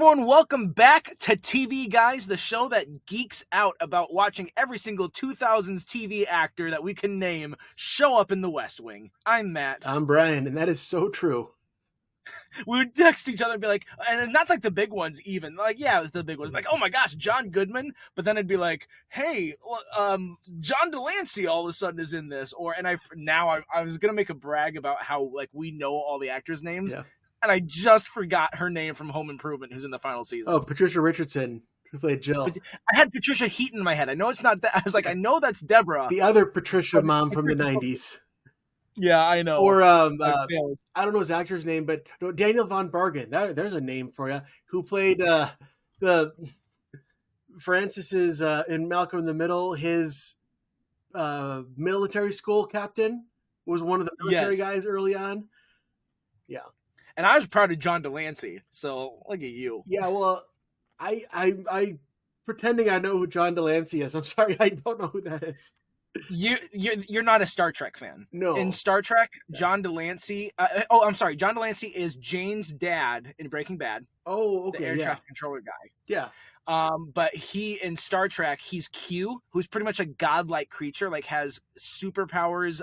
everyone, welcome back to TV Guys, the show that geeks out about watching every single 2000s TV actor that we can name show up in the West Wing. I'm Matt. I'm Brian, and that is so true. We would text each other and be like, and not like the big ones even, like, yeah, it was the big ones, like, oh my gosh, John Goodman, but then it'd be like, hey, John Delancey all of a sudden is in this, and I was going to make a brag about how, like, we know all the actors' names, Yeah. and I just forgot her name from Home Improvement, who's in the final season. Oh, Patricia Richardson, who played Jill. I had Patricia Heaton in my head. I know it's not that. I was like, I know that's Deborah. The other Patricia mom from the 90s. Yeah, I know. Or, I don't know his actor's name, but Daniel Von Bargen. There's a name for you. Who played the Francis's in Malcolm in the Middle. His military school captain was one of the military guys early on. Yeah. And I was proud of John Delancey, so look at you. Yeah, well, I pretending I know who John Delancey is. I'm sorry, I don't know who that is. You're not a Star Trek fan. No. In Star Trek, John Delancey. I'm sorry. John Delancey is Jane's dad in Breaking Bad. Oh, okay. The air traffic controller guy. Yeah. But he in Star Trek, he's Q, who's pretty much a godlike creature, like has superpowers,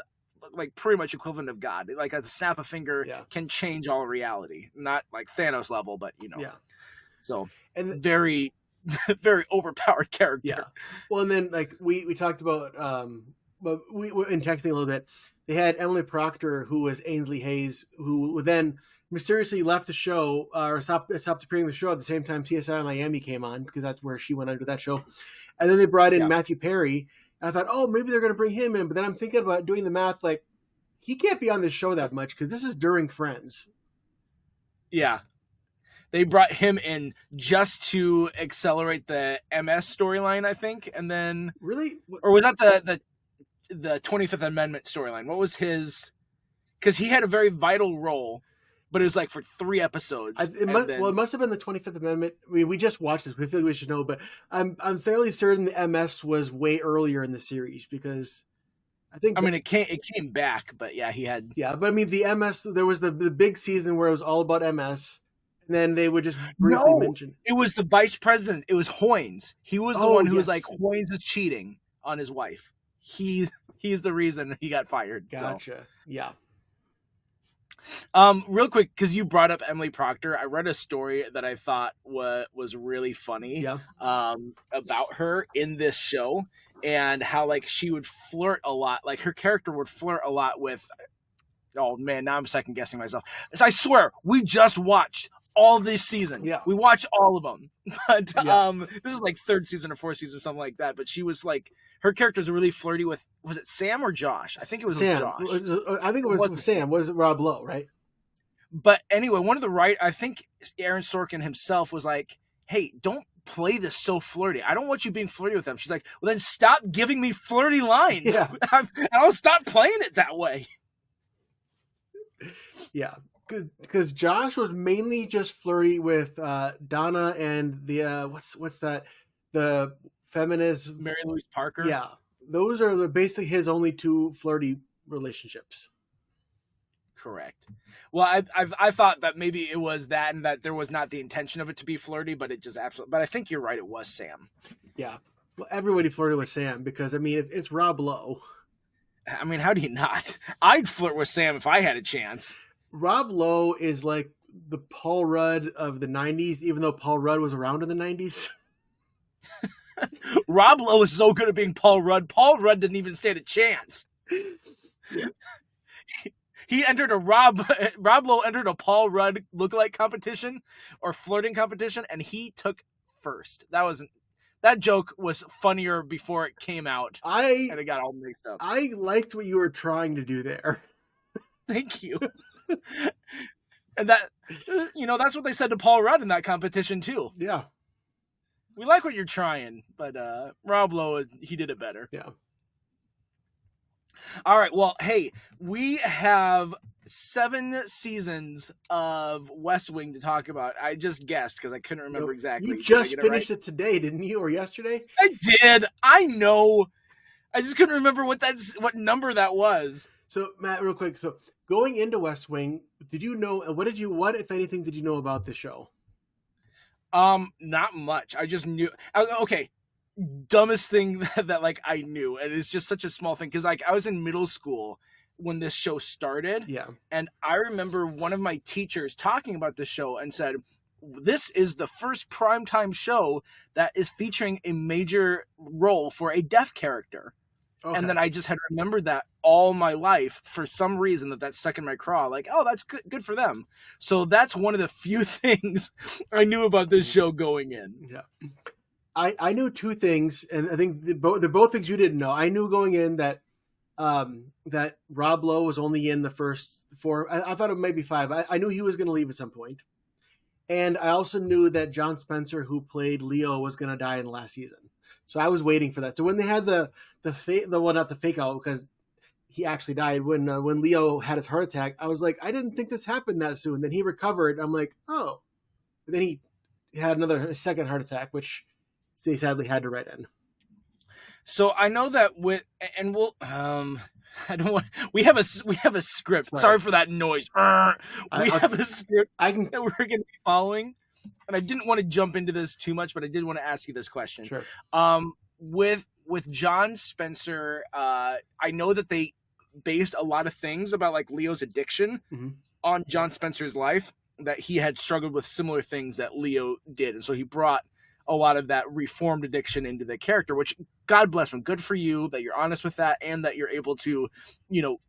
like pretty much equivalent of God. Like at the snap of a finger, can change all reality. Not like Thanos level, but you know. Yeah. So very. Very overpowered character. Yeah. Well, and then like we talked about, but we were in texting a little bit. They had Emily Proctor, who was Ainsley Hayes, who then mysteriously left the show or stopped appearing in the show at the same time CSI Miami came on, because that's where she went under that show. And then they brought in Matthew Perry. And I thought, oh, maybe they're going to bring him in. But then I'm thinking about doing the math, like he can't be on this show that much because this is during Friends. Yeah. They brought him in just to accelerate the MS storyline, I think, and then or was that the 25th Amendment storyline? What was his? Because he had a very vital role, but it was like for 3 episodes. It must have been the 25th Amendment. I mean, we just watched this. We feel like we should know, but I'm fairly certain the MS was way earlier in the series because I think. It came back, but yeah, he had. Yeah, but I mean the MS. There was the big season where it was all about MS. And then they would just briefly mention it was the vice president. It was Hoynes. He was the one who was like, Hoynes is cheating on his wife. He's the reason he got fired. Gotcha. So. Yeah. Real quick, because you brought up Emily Proctor, I read a story that I thought was really funny. Yeah. About her in this show and how like she would flirt a lot. Like her character would flirt a lot with. Oh man, now I'm second guessing myself. So I swear, we just watched all these seasons. Yeah. We watch all of them. But this is like 3rd season or 4th season or something like that. But she was like, her character's really flirty with, was it Sam or Josh? I think it was Sam. Josh. I think it was Sam. Was it Rob Lowe, right? But anyway, I think Aaron Sorkin himself was like, hey, don't play this so flirty. I don't want you being flirty with them. She's like, well then stop giving me flirty lines. Yeah. I'll stop playing it that way. Yeah. Because Josh was mainly just flirty with Donna and the what's that, the feminist Mary Louise Parker. Yeah, those are basically his only 2 flirty relationships. Correct. Well, I thought that maybe it was that, and that there was not the intention of it to be flirty, but it just absolutely. But I think you're right. It was Sam. Yeah. Well, everybody flirted with Sam because I mean it's Rob Lowe. I mean, how do you not? I'd flirt with Sam if I had a chance. Rob Lowe is like the Paul Rudd of the 90s, even though Paul Rudd was around in the 90s. Rob Lowe is so good at being Paul Rudd. Paul Rudd didn't even stand a chance. Yeah. He entered Rob Lowe entered a Paul Rudd lookalike competition or flirting competition, and he took first. That joke was funnier before it came out. And it got all mixed up. I liked what you were trying to do there. Thank you. And that, that's what they said to Paul Rudd in that competition too. Yeah. We like what you're trying, but Rob Lowe, he did it better. Yeah. All right. Well, hey, we have 7 seasons of West Wing to talk about. I just guessed because I couldn't remember exactly. You just finished it today, didn't you? Or yesterday? I did. I know. I just couldn't remember what number that was. So, Matt, real quick. So, going into West Wing, did you know, what if anything did you know about the show? Not much. I just knew. Okay, dumbest thing that like I knew, and it's just such a small thing because like I was in middle school when this show started. Yeah. And I remember one of my teachers talking about this show and said, this is the first primetime show that is featuring a major role for a deaf character. Okay. And then I just had remembered that all my life for some reason that stuck in my craw. Like, oh, that's good for them. So that's one of the few things I knew about this show going in. Yeah. I knew two things, and I think they're both things you didn't know. I knew going in that that Rob Lowe was only in the first 4. I thought it might be 5. I knew he was going to leave at some point. And I also knew that John Spencer, who played Leo, was going to die in the last season. So I was waiting for that. So when they had not the fake out, because he actually died, when Leo had his heart attack, I was like, I didn't think this happened that soon. Then he recovered. I'm like, oh. And then he had a second heart attack, which they sadly had to write in. So I know that I don't want. We have a script. Sorry, sorry for that noise. We have a script that we're going to be following, and I didn't want to jump into this too much, but I did want to ask you this question. Sure. With John Spencer, I know that they based a lot of things about like Leo's addiction on John Spencer's life, that he had struggled with similar things that Leo did, and so he brought a lot of that reformed addiction into the character, which God bless him. Good for you that you're honest with that and that you're able to,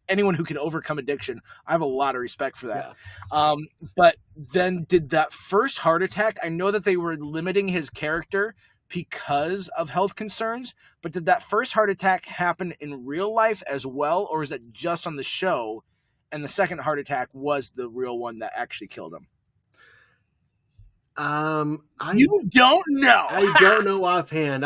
anyone who can overcome addiction. I have a lot of respect for that. Yeah. But then did that first heart attack, I know that they were limiting his character because of health concerns, but did that first heart attack happen in real life as well? Or is it just on the show and the second heart attack was the real one that actually killed him? You don't know. I don't know offhand.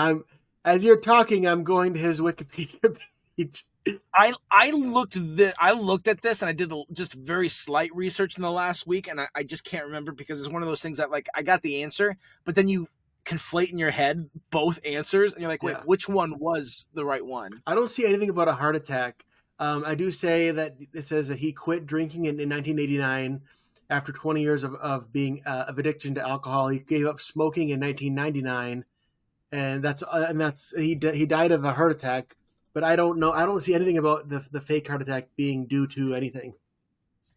As you're talking, I'm going to his Wikipedia page. I looked at this and I did just very slight research in the last week, and I just can't remember because it's one of those things that like I got the answer, but then you conflate in your head both answers and you're like, wait, which one was the right one? I don't see anything about a heart attack. I do say that it says that he quit drinking in 1989. After 20 years of being of addiction to alcohol. He gave up smoking in 1999, and he died of a heart attack. But I don't know. I don't see anything about the fake heart attack being due to anything.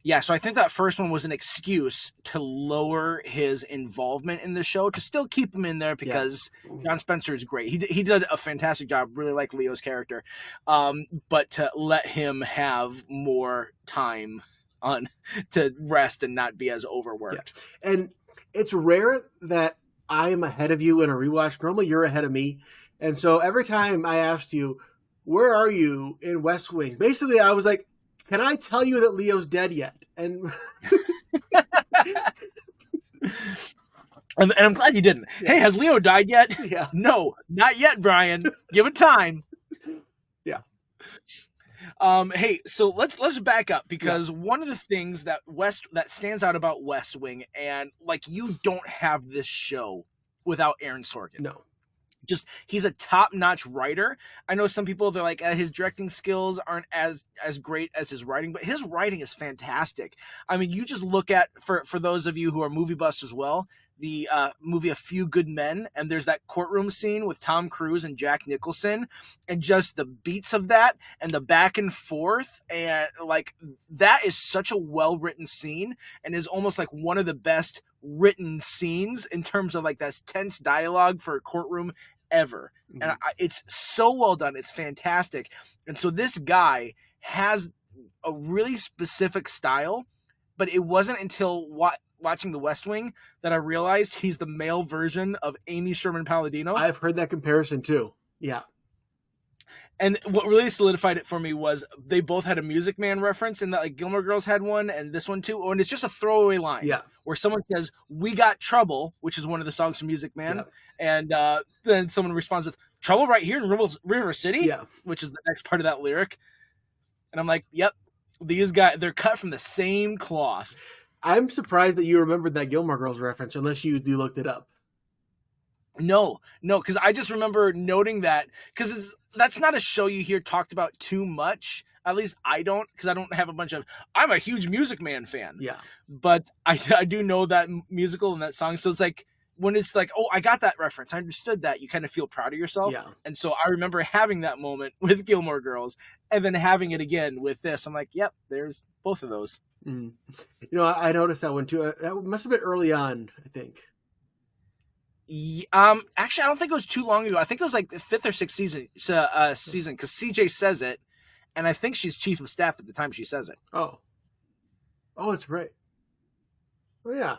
Yeah, so I think that first one was an excuse to lower his involvement in the show, to still keep him in there because John Spencer is great. He did a fantastic job. Really like Leo's character, but to let him have more time on to rest and not be as overworked. Yeah. And it's rare that I am ahead of you in a rewatch. Normally you're ahead of me. And so every time I asked you, where are you in West Wing? Basically I was like, can I tell you that Leo's dead yet? And and I'm glad you didn't. Yeah. Hey, has Leo died yet? Yeah. No, not yet, Brian. Give it time. Yeah. Hey, so let's back up because one of the things that stands out about West Wing, and like you don't have this show without Aaron Sorkin. No. Just he's a top-notch writer. I know some people, they're like his directing skills aren't as great as his writing, but his writing is fantastic. I mean, you just look at for those of you who are movie buffs as well, the movie A Few Good Men, and there's that courtroom scene with Tom Cruise and Jack Nicholson, and just the beats of that and the back and forth, and like that is such a well-written scene and is almost like one of the best written scenes in terms of like that tense dialogue for a courtroom ever. And it's so well done. It's fantastic. And so this guy has a really specific style, but it wasn't until watching The West Wing that I realized he's the male version of Amy Sherman Palladino. I've heard that comparison too. Yeah. And what really solidified it for me was they both had a Music Man reference, and that like Gilmore Girls had one, and this one too. And it's just a throwaway line, where someone says, "We got trouble," which is one of the songs from Music Man, and then someone responds with, "Trouble right here in River City," which is the next part of that lyric. And I'm like, "Yep, these guys, they're cut from the same cloth." I'm surprised that you remembered that Gilmore Girls reference, unless you looked it up. No, because I just remember noting that, because that's not a show you hear talked about too much. At least I don't, because I don't have I'm a huge Music Man fan. Yeah. But I do know that musical and that song. So it's like, when it's like, oh, I got that reference, I understood that, you kind of feel proud of yourself. Yeah. And so I remember having that moment with Gilmore Girls, and then having it again with this. I'm like, yep, there's both of those. Mm. You know, I noticed that one too. That must have been early on, I think. Actually, I don't think it was too long ago. I think it was like the 5th or 6th season, because CJ says it, and I think she's chief of staff at the time she says it. Oh, that's right. Oh yeah.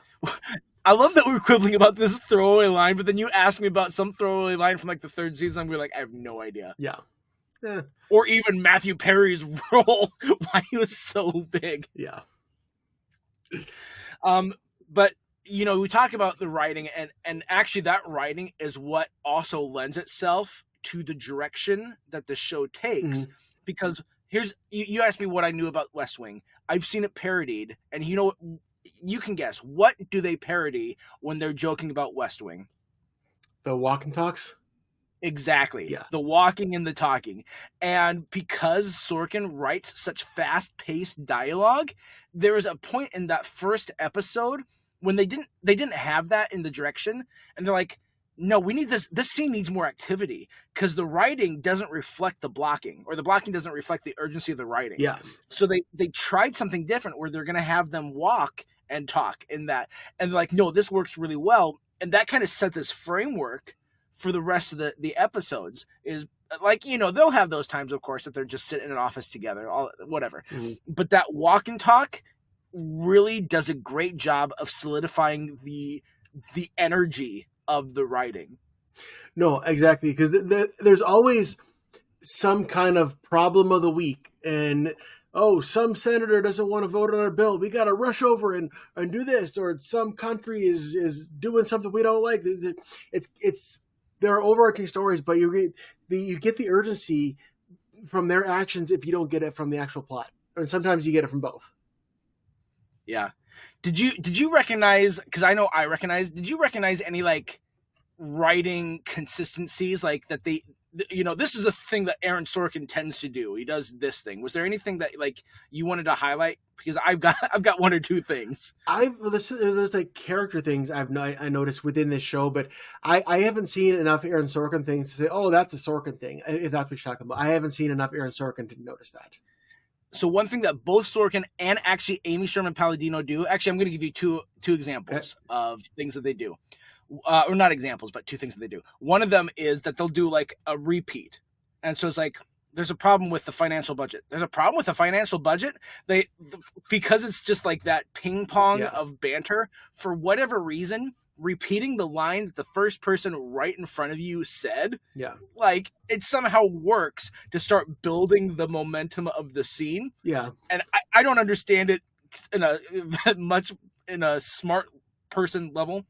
I love that we're quibbling about this throwaway line, but then you ask me about some throwaway line from like the 3rd season, I'm like, I have no idea. Yeah. Or even Matthew Perry's role, why he was so big. Yeah. But you know, we talk about the writing, and actually that writing is what also lends itself to the direction that the show takes. Mm-hmm. Because you asked me what I knew about West Wing. I've seen it parodied, and you know, you can guess, what do they parody when they're joking about West Wing? The walk and talks? Exactly. Yeah. The walking and the talking. And because Sorkin writes such fast-paced dialogue, there was a point in that first episode when they didn't have that in the direction, and they're like, no, we need this scene needs more activity, because the writing doesn't reflect the blocking, or the blocking doesn't reflect the urgency of the writing. Yeah. So they tried something different where they're going to have them walk and talk in that, and they're like, no, this works really well. And that kind of set this framework for the rest of the episodes. Is like, you know, they'll have those times, of course, that they're just sitting in an office together, whatever. Mm-hmm. But that walk and talk really does a great job of solidifying the energy of the writing. No, exactly, because there's always some kind of problem of the week, and some senator doesn't want to vote on our bill, we got to rush over and do this, or some country is doing something we don't like. It's there are overarching stories, but you get the urgency from their actions if you don't get it from the actual plot, or sometimes you get it from both. Yeah. Did you recognize, because I know I recognized, did you recognize any like writing consistencies, like that this is a thing that Aaron Sorkin tends to do. He does this thing. Was there anything that like you wanted to highlight? Because I've got one or two things. There's like character things I noticed within this show, but I haven't seen enough Aaron Sorkin things to say, oh, that's a Sorkin thing, if that's what you're talking about. I haven't seen enough Aaron Sorkin to notice that. So one thing that both Sorkin and actually Amy Sherman Palladino do, actually I'm going to give you two examples of things that they do. Or not examples, but two things that they do. One of them is that they'll do like a repeat. And so it's like, there's a problem with the financial budget. There's a problem with the financial budget. Because it's just like that ping pong of banter, for whatever reason, repeating the line that the first person right in front of you said, like it somehow works to start building the momentum of the scene. Yeah. And I don't understand it in a smart person level.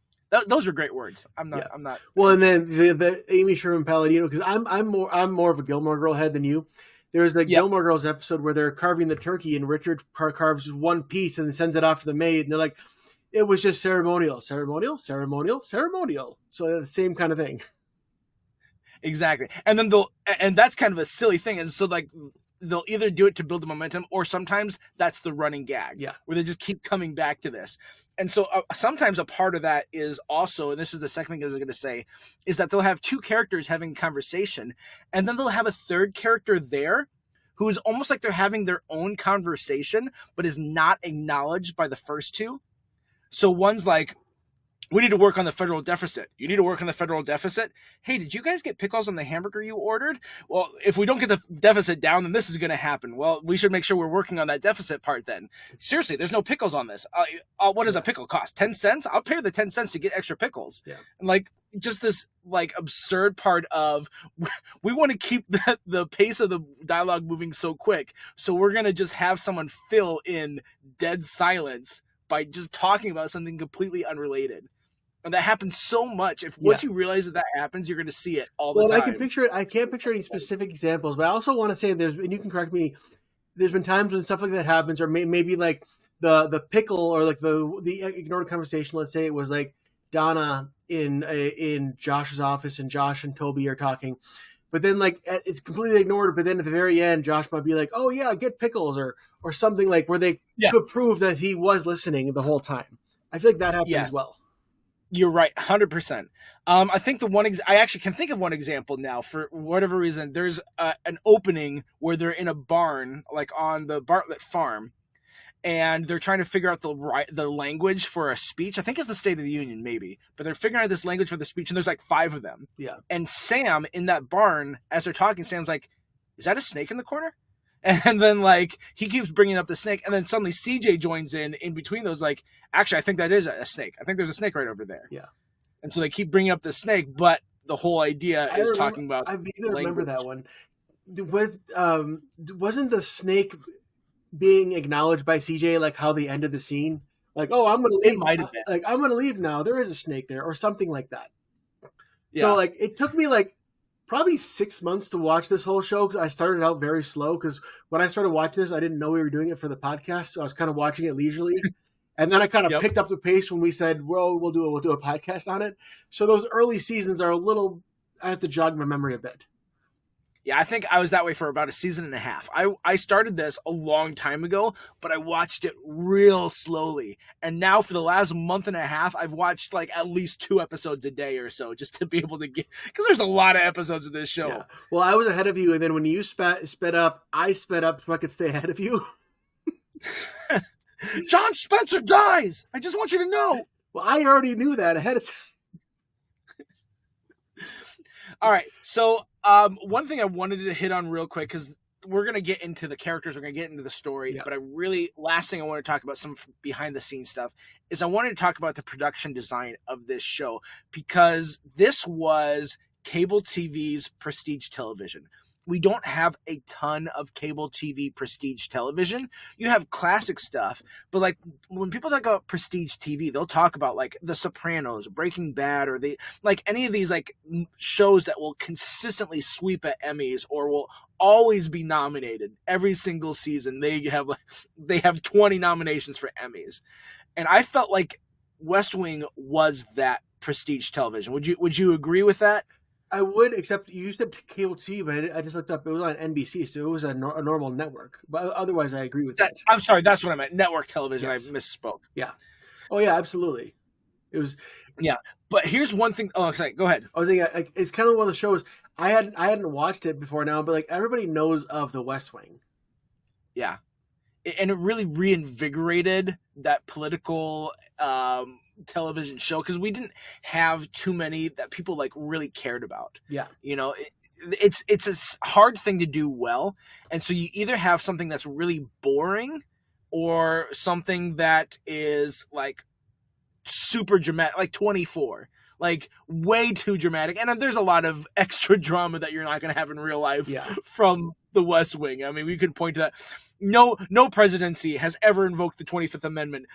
Those are great words. I'm not. Well, and then the Amy Sherman Palladino, because I'm more of a Gilmore Girl head than you. There's the Gilmore Girls episode where they're carving the turkey, and Richard carves one piece and sends it off to the maid, and they're like, it was just ceremonial. So the same kind of thing. Exactly. And then that's kind of a silly thing. And so like they'll either do it to build the momentum, or sometimes that's the running gag. Yeah. Where they just keep coming back to this. And so sometimes a part of that is also, and this is the second thing I was going to say, is that they'll have two characters having a conversation, and then they'll have a third character there who is almost like they're having their own conversation, but is not acknowledged by the first two. So one's like, we need to work on the federal deficit. You need to work on the federal deficit. Hey, did you guys get pickles on the hamburger you ordered? Well, if we don't get the deficit down, then this is going to happen. Well, we should make sure we're working on that deficit part then. Seriously, there's no pickles on this. What does a pickle cost? 10 cents? I'll pay the 10 cents to get extra pickles. Yeah. And like just this like absurd part of we want to keep the pace of the dialogue moving so quick. So we're going to just have someone fill in dead silence by just talking about something completely unrelated. And that happens so much. Once you realize that happens, you're going to see it all the time. Well, I can picture it. I can't picture any specific examples, but I also want to say and you can correct me, there's been times when stuff like that happens, or maybe like the pickle, or like the ignored conversation. Let's say it was like Donna in Josh's office, and Josh and Toby are talking, but then like it's completely ignored. But then at the very end, Josh might be like, "Oh yeah, get pickles," or something, like where they could prove that he was listening the whole time. I feel like that happens as well. You're right, 100%. I think I actually can think of one example now. For whatever reason, there's an opening where they're in a barn, like on the Bartlett farm, and they're trying to figure out the language for a speech. I think it's the State of the Union, maybe, but they're figuring out this language for the speech, and there's like 5 of them. Yeah. And Sam in that barn, as they're talking, Sam's like, "Is that a snake in the corner?" And then like he keeps bringing up the snake, and then suddenly CJ joins in between those. Like, actually, I think that is a snake. I think there's a snake right over there. Yeah. And so they keep bringing up the snake, but the whole idea is talking about. I either remember that one. Wasn't the snake being acknowledged by CJ like how they ended the scene? Like, oh, I'm gonna leave. It might have been. Like, I'm gonna leave now. There is a snake there, or something like that. Yeah. So like, it took me like probably 6 months to watch this whole show, because I started out very slow, because when I started watching this, I didn't know we were doing it for the podcast, so I was kind of watching it leisurely. And then I kind of picked up the pace when we said, well, we'll do a podcast on it. So those early seasons are a little, I have to jog my memory a bit. Yeah, I think I was that way for about a season and a half. I started this a long time ago, but I watched it real slowly. And now for the last month and a half, I've watched like at least 2 episodes a day or so, just to be able to get, because there's a lot of episodes of this show. Yeah. Well, I was ahead of you, and then when you sped up, I sped up so I could stay ahead of you. John Spencer dies! I just want you to know. Well, I already knew that ahead of time. All right, so one thing I wanted to hit on real quick, because we're going to get into the characters, we're going to get into the story, but last thing I want to talk about, some behind the scenes stuff, is I wanted to talk about the production design of this show, because this was cable TV's prestige television. We don't have a ton of cable TV prestige television. You have classic stuff, but like when people talk about prestige TV, they'll talk about like The Sopranos, Breaking Bad, or like any of these like shows that will consistently sweep at Emmys or will always be nominated every single season. They have 20 nominations for Emmys, and I felt like West Wing was that prestige television. Would you agree with that? I would, except you said cable TV, but I just looked up. It was on NBC, so it was a normal network. But otherwise, I agree with that. I'm sorry, that's what I meant. Network television. Yes. I misspoke. Yeah. Oh yeah, absolutely. It was. Yeah, but here's one thing. Oh, sorry. Go ahead. I was thinking, like, it's kind of one of the shows I hadn't watched it before now, but like everybody knows of The West Wing. Yeah, and it really reinvigorated that political television show, because we didn't have too many that people like really cared about. Yeah, you know, it's a hard thing to do well, and so you either have something that's really boring or something that is like super dramatic, like 24, like way too dramatic, and there's a lot of extra drama that you're not going to have in real life from The West Wing. I mean, we could point to that. No presidency has ever invoked the 25th Amendment.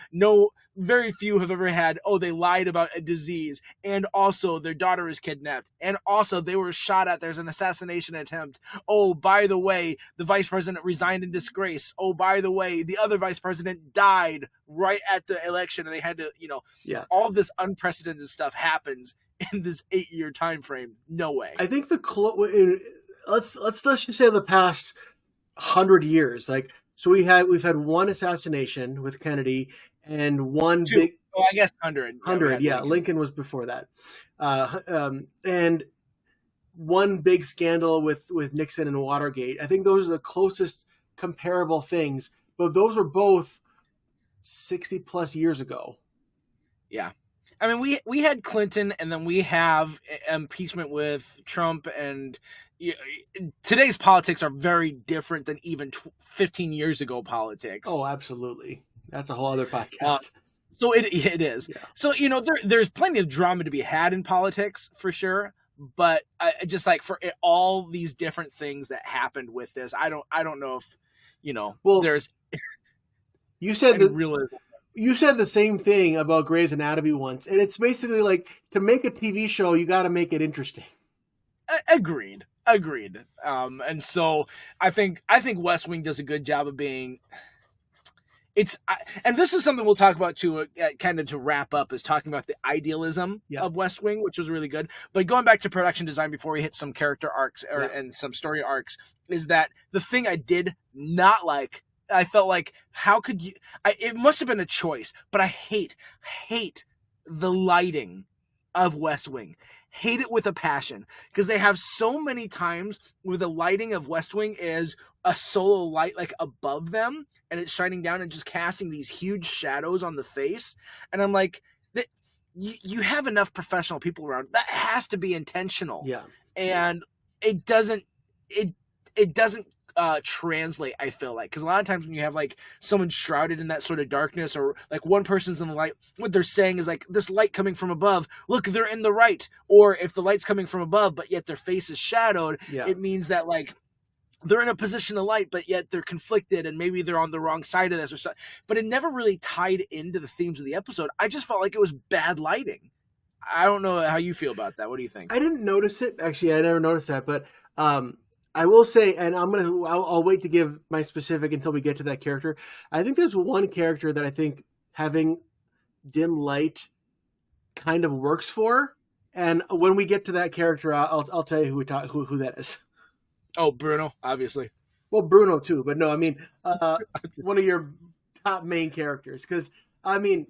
Very few have ever had, they lied about a disease, and also their daughter is kidnapped, and also they were shot at, there's an assassination attempt. Oh, by the way, the vice president resigned in disgrace. Oh, by the way, the other vice president died right at the election, and they had to, all of this unprecedented stuff happens in this 8-year time frame. No way. I think let's just say the past 100 years, like, so we've had one assassination with Kennedy and one Two. big. Oh, I guess 100. 100, yeah. Lincoln was before that, and one big scandal with Nixon and Watergate. I think those are the closest comparable things, but those were both 60 plus years ago. Yeah. I mean, we had Clinton, and then we have impeachment with Trump, and today's politics are very different than even 15 years ago politics. Oh, absolutely. That's a whole other podcast. So it is. Yeah. So, there's plenty of drama to be had in politics for sure, but I just like for all these different things that happened with this, I don't know if, there's. You said that. You said the same thing about Grey's Anatomy once, and it's basically like, to make a TV show, you got to make it interesting. Agreed. And so I think West Wing does a good job of being. And this is something we'll talk about too, kind of to wrap up, is talking about the idealism of West Wing, which was really good. But going back to production design before we hit some character arcs and some story arcs, is that the thing I did not like. I felt like, how could you? It must have been a choice, but I hate the lighting of West Wing. Hate it with a passion, because they have so many times where the lighting of West Wing is a solo light like above them, and it's shining down and just casting these huge shadows on the face. And I'm like, that you have enough professional people around. That has to be intentional. Yeah. And it doesn't translate, I feel like, because a lot of times when you have like someone shrouded in that sort of darkness, or like one person's in the light, what they're saying is like, this light coming from above, look, they're in the right. Or if the light's coming from above but yet their face is shadowed, it means that like they're in a position of light but yet they're conflicted and maybe they're on the wrong side of this or stuff. But it never really tied into the themes of the episode. I just felt like it was bad lighting. I don't know how you feel about that. What do you think? I didn't notice it. Actually, I never noticed that, but I will say, and I'll wait to give my specific until we get to that character. I think there's one character that I think having dim light kind of works for, and when we get to that character, I'll tell you who that is. Oh, Bruno, obviously. Well, Bruno too, but no, I mean one of your top main characters, because I mean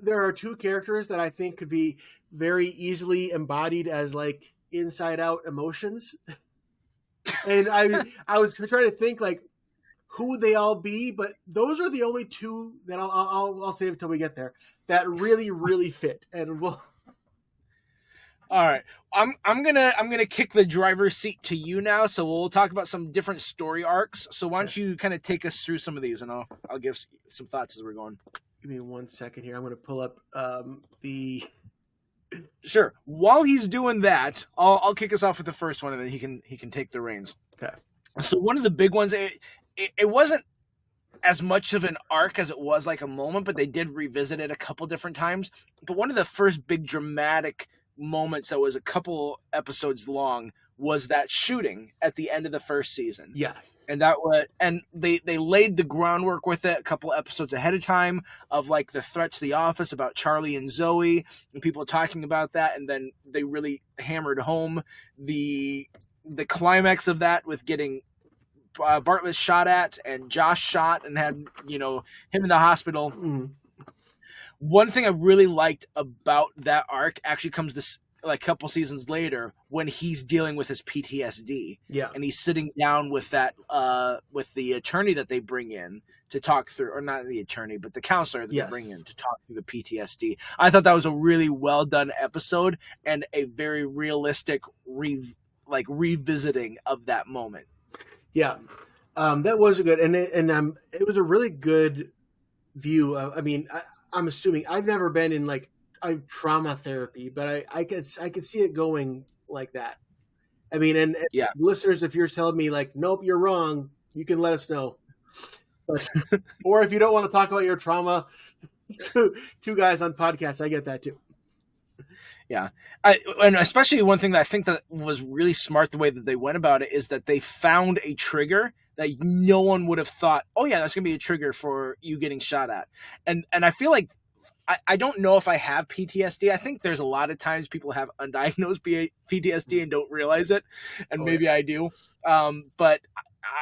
there are two characters that I think could be very easily embodied as like inside out emotions. And I was trying to think like who would they all be, but those are the only two that I'll save until we get there that really fit. And we'll. All right, I'm gonna kick the driver's seat to you now. So we'll talk about some different story arcs. So why don't you kind of take us through some of these, and I'll give some thoughts as we're going. Give me 1 second here. I'm going to pull up the. Sure. While he's doing that, I'll kick us off with the first one, and then he can take the reins. Okay. So one of the big ones, it wasn't as much of an arc as it was like a moment, but they did revisit it a couple different times. But one of the first big dramatic moments that was a couple episodes long was that shooting at the end of the first season. Yeah. And they laid the groundwork with it a couple episodes ahead of time of like the threat to the office about Charlie and Zoe and people talking about that. And then they really hammered home the climax of that with getting Bartlett shot at and Josh shot and had, him in the hospital. Mm. One thing I really liked about that arc actually comes this like a couple seasons later when he's dealing with his PTSD. Yeah. And he's sitting down with that with the attorney that they bring in to talk through, or not the attorney, but the counselor that they bring in to talk through the PTSD. I thought that was a really well done episode and a very realistic revisiting of that moment. Yeah. That was a good and it was a really good view of, I'm assuming I've never been in like trauma therapy, but I could see it going like that. I mean, and listeners, if you're telling me like, nope, you're wrong, you can let us know. But, or if you don't want to talk about your trauma, two guys on podcasts, I get that too. Yeah. And especially one thing that I think that was really smart the way that they went about it is that they found a trigger that no one would have thought, oh yeah, that's going to be a trigger for you getting shot at. And I feel like I don't know if I have PTSD. I think there's a lot of times people have undiagnosed PTSD and don't realize it. And maybe I do. But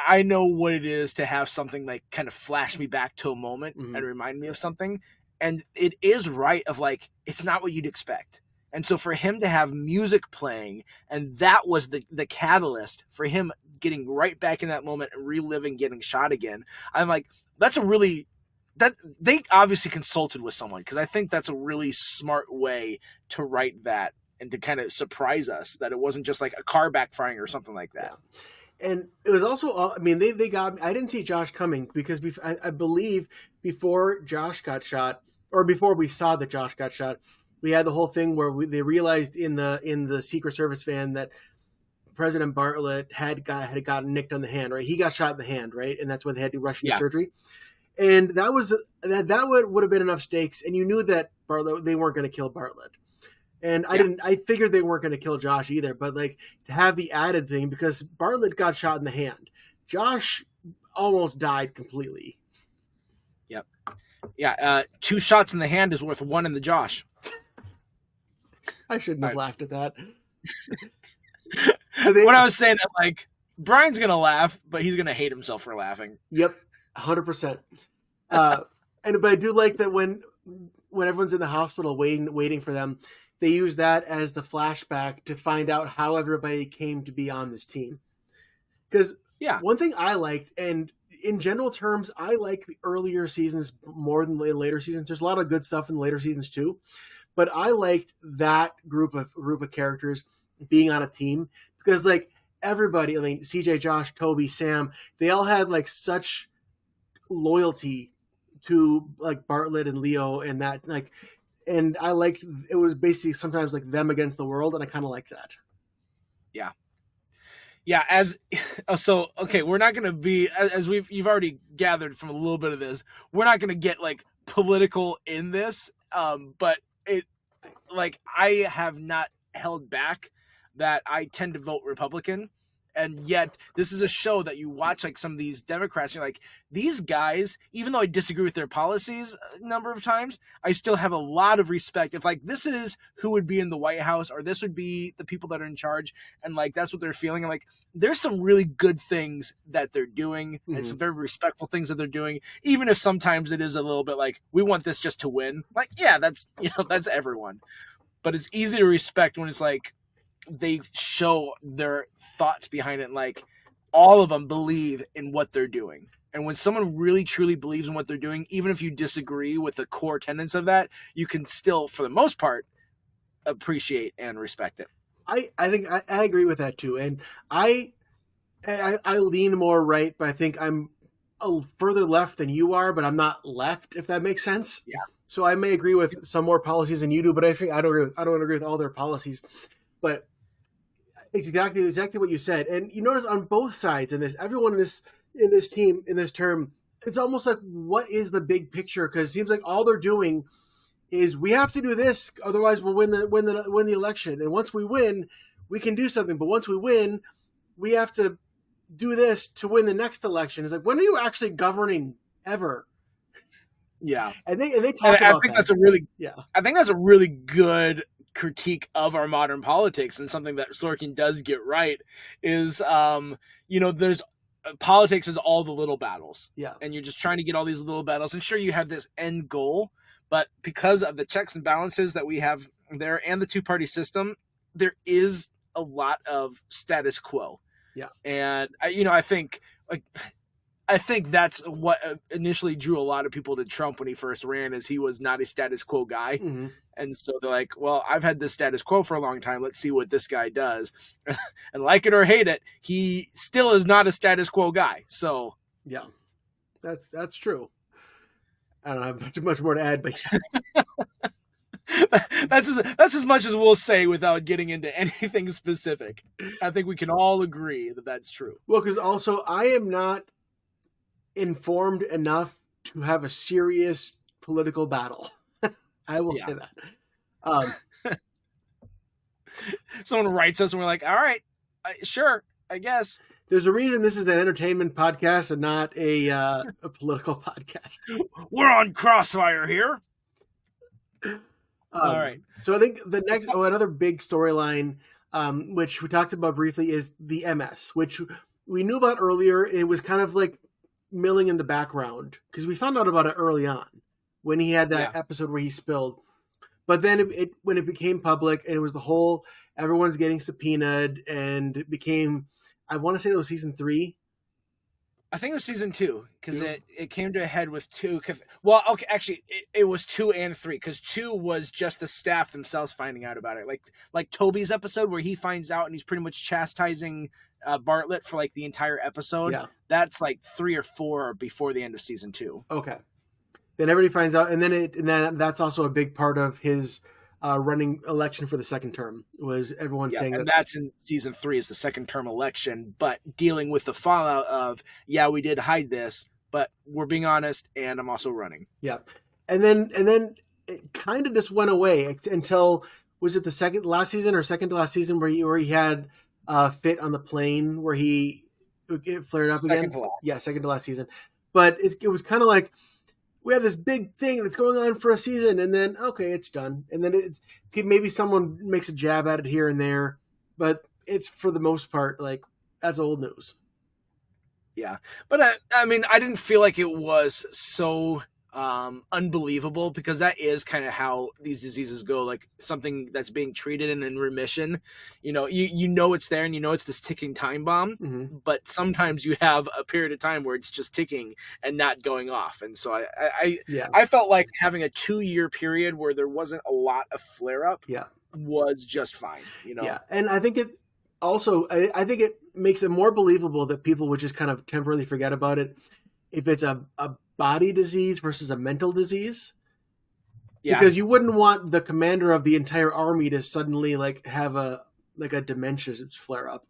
I know what it is to have something like kind of flash me back to a moment and remind me of something. And it is right of like, it's not what you'd expect. And so for him to have music playing, and that was the catalyst for him getting right back in that moment and reliving getting shot again. I'm like, that's a really... that they obviously consulted with someone, because I think that's a really smart way to write that and to kind of surprise us that it wasn't just like a car backfiring or something like that. Yeah. And it was also, they got, I didn't see Josh coming because I believe before Josh got shot, or before we saw that Josh got shot, we had the whole thing where they realized in the Secret Service van that President Bartlett had gotten nicked on the hand, right? He got shot in the hand, right? And that's why they had to rush into surgery. And that would have been enough stakes, and you knew that they weren't going to kill Bartlett. And I figured they weren't going to kill Josh either, but like to have the added thing, because Bartlett got shot in the hand. Josh almost died completely. Yep. Yeah. 2 shots in the hand is worth 1 in the Josh. I shouldn't have laughed at that. When I was saying that, like, Brian's going to laugh, but he's going to hate himself for laughing. Yep. 100%. But I do like that when when everyone's in the hospital waiting for them, they use that as the flashback to find out how everybody came to be on this team. Because one thing I liked, and in general terms, I like the earlier seasons more than the later seasons. There's a lot of good stuff in the later seasons too, but I liked that group of characters being on a team because like everybody, I mean, CJ, Josh, Toby, Sam, they all had like such loyalty to like Bartlett and Leo and that like, and I liked, it was basically sometimes like them against the world. And I kind of liked that. Yeah. Yeah. Okay. We're not going to be, as you've already gathered from a little bit of this, we're not going to get like political in this. But I have not held back that I tend to vote Republican. And yet this is a show that you watch like some of these Democrats, you're like, these guys, even though I disagree with their policies a number of times, I still have a lot of respect. If like this is who would be in the White House or this would be the people that are in charge and like that's what they're feeling. I'm like, there's some really good things that they're doing and some very respectful things that they're doing, even if sometimes it is a little bit like, we want this just to win. Like, yeah, that's everyone. But it's easy to respect when it's like, they show their thoughts behind it. Like all of them believe in what they're doing. And when someone really truly believes in what they're doing, even if you disagree with the core tenets of that, you can still, for the most part, appreciate and respect it. I think I agree with that too. And I lean more right, but I think I'm a further left than you are, but I'm not left, if that makes sense. Yeah. So I may agree with some more policies than you do, but I think I don't agree with all their policies. But exactly what you said. And you notice on both sides in this, everyone in this team, in this term, it's almost like, what is the big picture? Because it seems like all they're doing is we have to do this, otherwise we'll win the election. And once we win, we can do something. But once we win, we have to do this to win the next election. It's like, when are you actually governing ever? Yeah. And they talk about I think that. I think that's a really good critique of our modern politics, and something that Sorkin does get right is there's politics is all the little battles, and you're just trying to get all these little battles, and sure, you have this end goal, but because of the checks and balances that we have there and the two-party system, there is a lot of status quo. And I think that's what initially drew a lot of people to Trump when he first ran, is he was not a status quo guy. And so they're like, well, I've had this status quo for a long time. Let's see what this guy does. And like it or hate it, he still is not a status quo guy. So yeah, that's true. I don't have too much more to add, but that's as much as we'll say without getting into anything specific. I think we can all agree that that's true. Well, because also I am not informed enough to have a serious political battle. I will say that. Someone writes us and we're like, all right, sure, I guess. There's a reason this is an entertainment podcast and not a political podcast. We're on Crossfire here. All right. So I think the next, another big storyline, which we talked about briefly, is the MS, which we knew about earlier. It was kind of like milling in the background because we found out about it early on when he had that episode where he spilled. But then when it became public and it was the whole, everyone's getting subpoenaed, and it became, I want to say it was season 3. I think it was season 2 because it came to a head with 2. Well, okay, actually, it was 2 and 3 because 2 was just the staff themselves finding out about it. Like Toby's episode where he finds out and he's pretty much chastising Bartlett for like the entire episode. Yeah. That's like 3 or 4 before the end of season 2. Okay. Then everybody finds out, and then that's also a big part of his running election for the second term, was everyone saying and that's in season 3 is the second term election, but dealing with the fallout of, we did hide this, but we're being honest, and I'm also running. Yeah. And then it kind of just went away until, was it the last season or second to last season where he had fit on the plane where it flared up again? Yeah, second to last season. But it was kind of like, we have this big thing that's going on for a season, and then, okay, it's done. And then maybe someone makes a jab at it here and there, but it's, for the most part, like, that's old news. Yeah. But, I mean, I didn't feel like it was so unbelievable, because that is kind of how these diseases go. Like something that's being treated and in remission, you know it's there, and it's this ticking time bomb. Mm-hmm. But sometimes you have a period of time where it's just ticking and not going off. And so I felt like having a 2-year period where there wasn't a lot of flare up was just fine. Yeah, and I think it also I think it makes it more believable that people would just kind of temporarily forget about it if it's a body disease versus a mental disease. Yeah. Because you wouldn't want the commander of the entire army to suddenly like have a dementia flare up.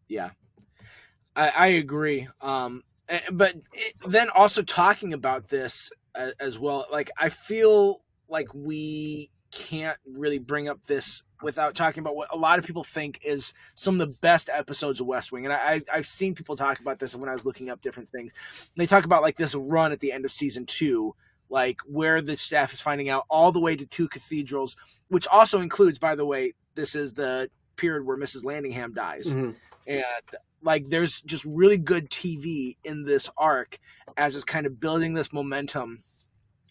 Yeah, I agree. But then also talking about this as well, like I feel like we can't really bring up this without talking about what a lot of people think is some of the best episodes of West Wing. And I've seen people talk about this when I was looking up different things. They talk about like this run at the end of season 2, like where the staff is finding out all the way to 2 cathedrals, which also includes, by the way, this is the period where Mrs. Landingham dies. Mm-hmm. And like there's just really good TV in this arc as it's kind of building this momentum.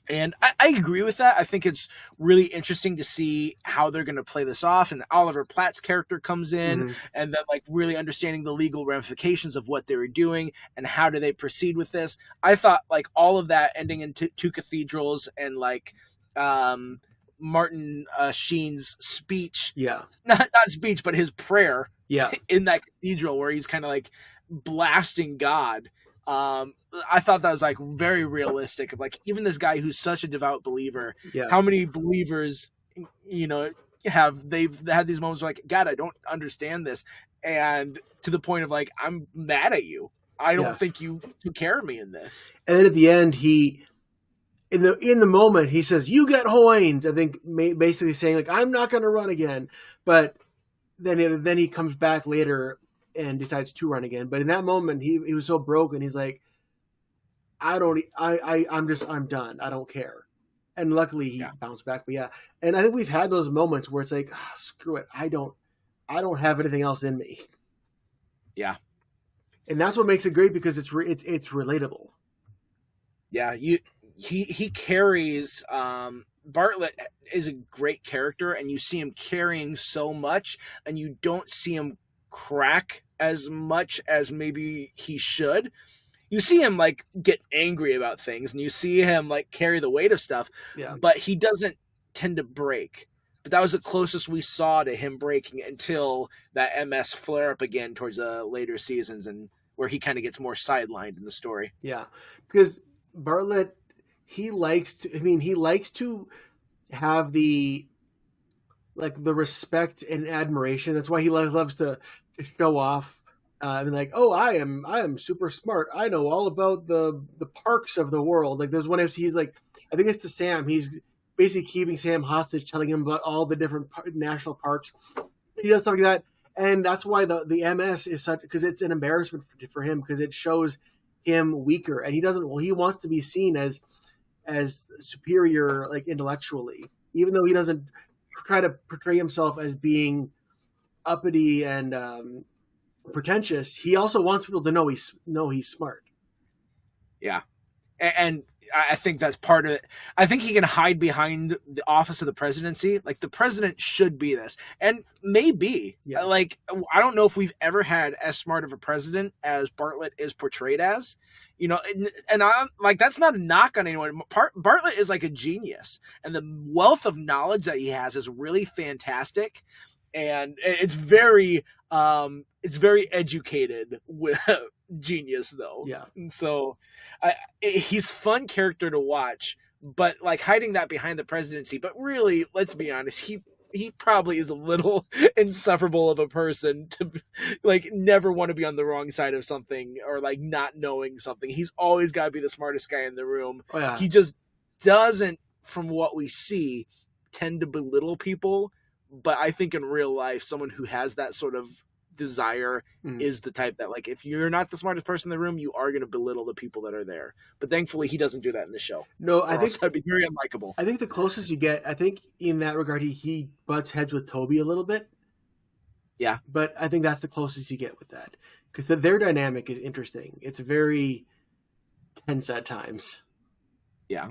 And I agree with that. I think it's really interesting to see how they're going to play this off. And Oliver Platt's character comes in, and then like really understanding the legal ramifications of what they were doing and how do they proceed with this. I thought like all of that ending in 2 cathedrals and like Martin Sheen's speech. Yeah. Not speech, but his prayer. Yeah. In that cathedral where he's kind of like blasting God. I thought that was like very realistic. Like even this guy who's such a devout believer, how many believers, they've had these moments where like, God, I don't understand this. And to the point of like, I'm mad at you. I don't think you took care of me in this. And then at the end, in the moment, he says, "You get Hoynes." I think basically saying like, "I'm not going to run again." But then he comes back later and decides to run again. But in that moment, he was so broken. He's like, I'm done. I don't care. And luckily he bounced back. But yeah. And I think we've had those moments where it's like, screw it. I don't have anything else in me. Yeah. And that's what makes it great, because it's relatable. Yeah. He carries, Bartlett is a great character, and you see him carrying so much, and you don't see him crack as much as maybe he should. You see him like get angry about things, and you see him like carry the weight of stuff, but he doesn't tend to break. But that was the closest we saw to him breaking until that MS flare up again towards the later seasons, and where he kind of gets more sidelined in the story. Yeah, because Bartlett, he likes to have the respect and admiration. That's why he loves to show off. Like, oh, I am super smart. I know all about the parks of the world. Like there's one episode he's like, I think it's to Sam. He's basically keeping Sam hostage, telling him about all the different national parks. He does stuff like that, and that's why the MS is such, because it's an embarrassment for him, because it shows him weaker, and he doesn't. Well, he wants to be seen as superior, like intellectually, even though he doesn't try to portray himself as being uppity and pretentious. He also wants people to know he's smart. Yeah. And I think that's part of it. I think he can hide behind the office of the presidency. Like the president should be this, and maybe like, I don't know if we've ever had as smart of a president as Bartlett is portrayed as, and I'm like, that's not a knock on anyone. Bartlett is like a genius, and the wealth of knowledge that he has is really fantastic. And it's very educated with genius though. Yeah. And so he's fun character to watch, but like hiding that behind the presidency. But really, let's be honest, he probably is a little insufferable of a person to like never want to be on the wrong side of something, or like not knowing something. He's always got to be the smartest guy in the room. Oh, yeah. He just doesn't, from what we see, tend to belittle people. But I think in real life, someone who has that sort of desire is the type that, like, if you're not the smartest person in the room, you are going to belittle the people that are there. But thankfully, he doesn't do that in the show. No, I think that'd be very unlikable. I think the closest you get, I think in that regard, he butts heads with Toby a little bit. Yeah. But I think that's the closest you get with that. Because their dynamic is interesting. It's very tense at times. Yeah.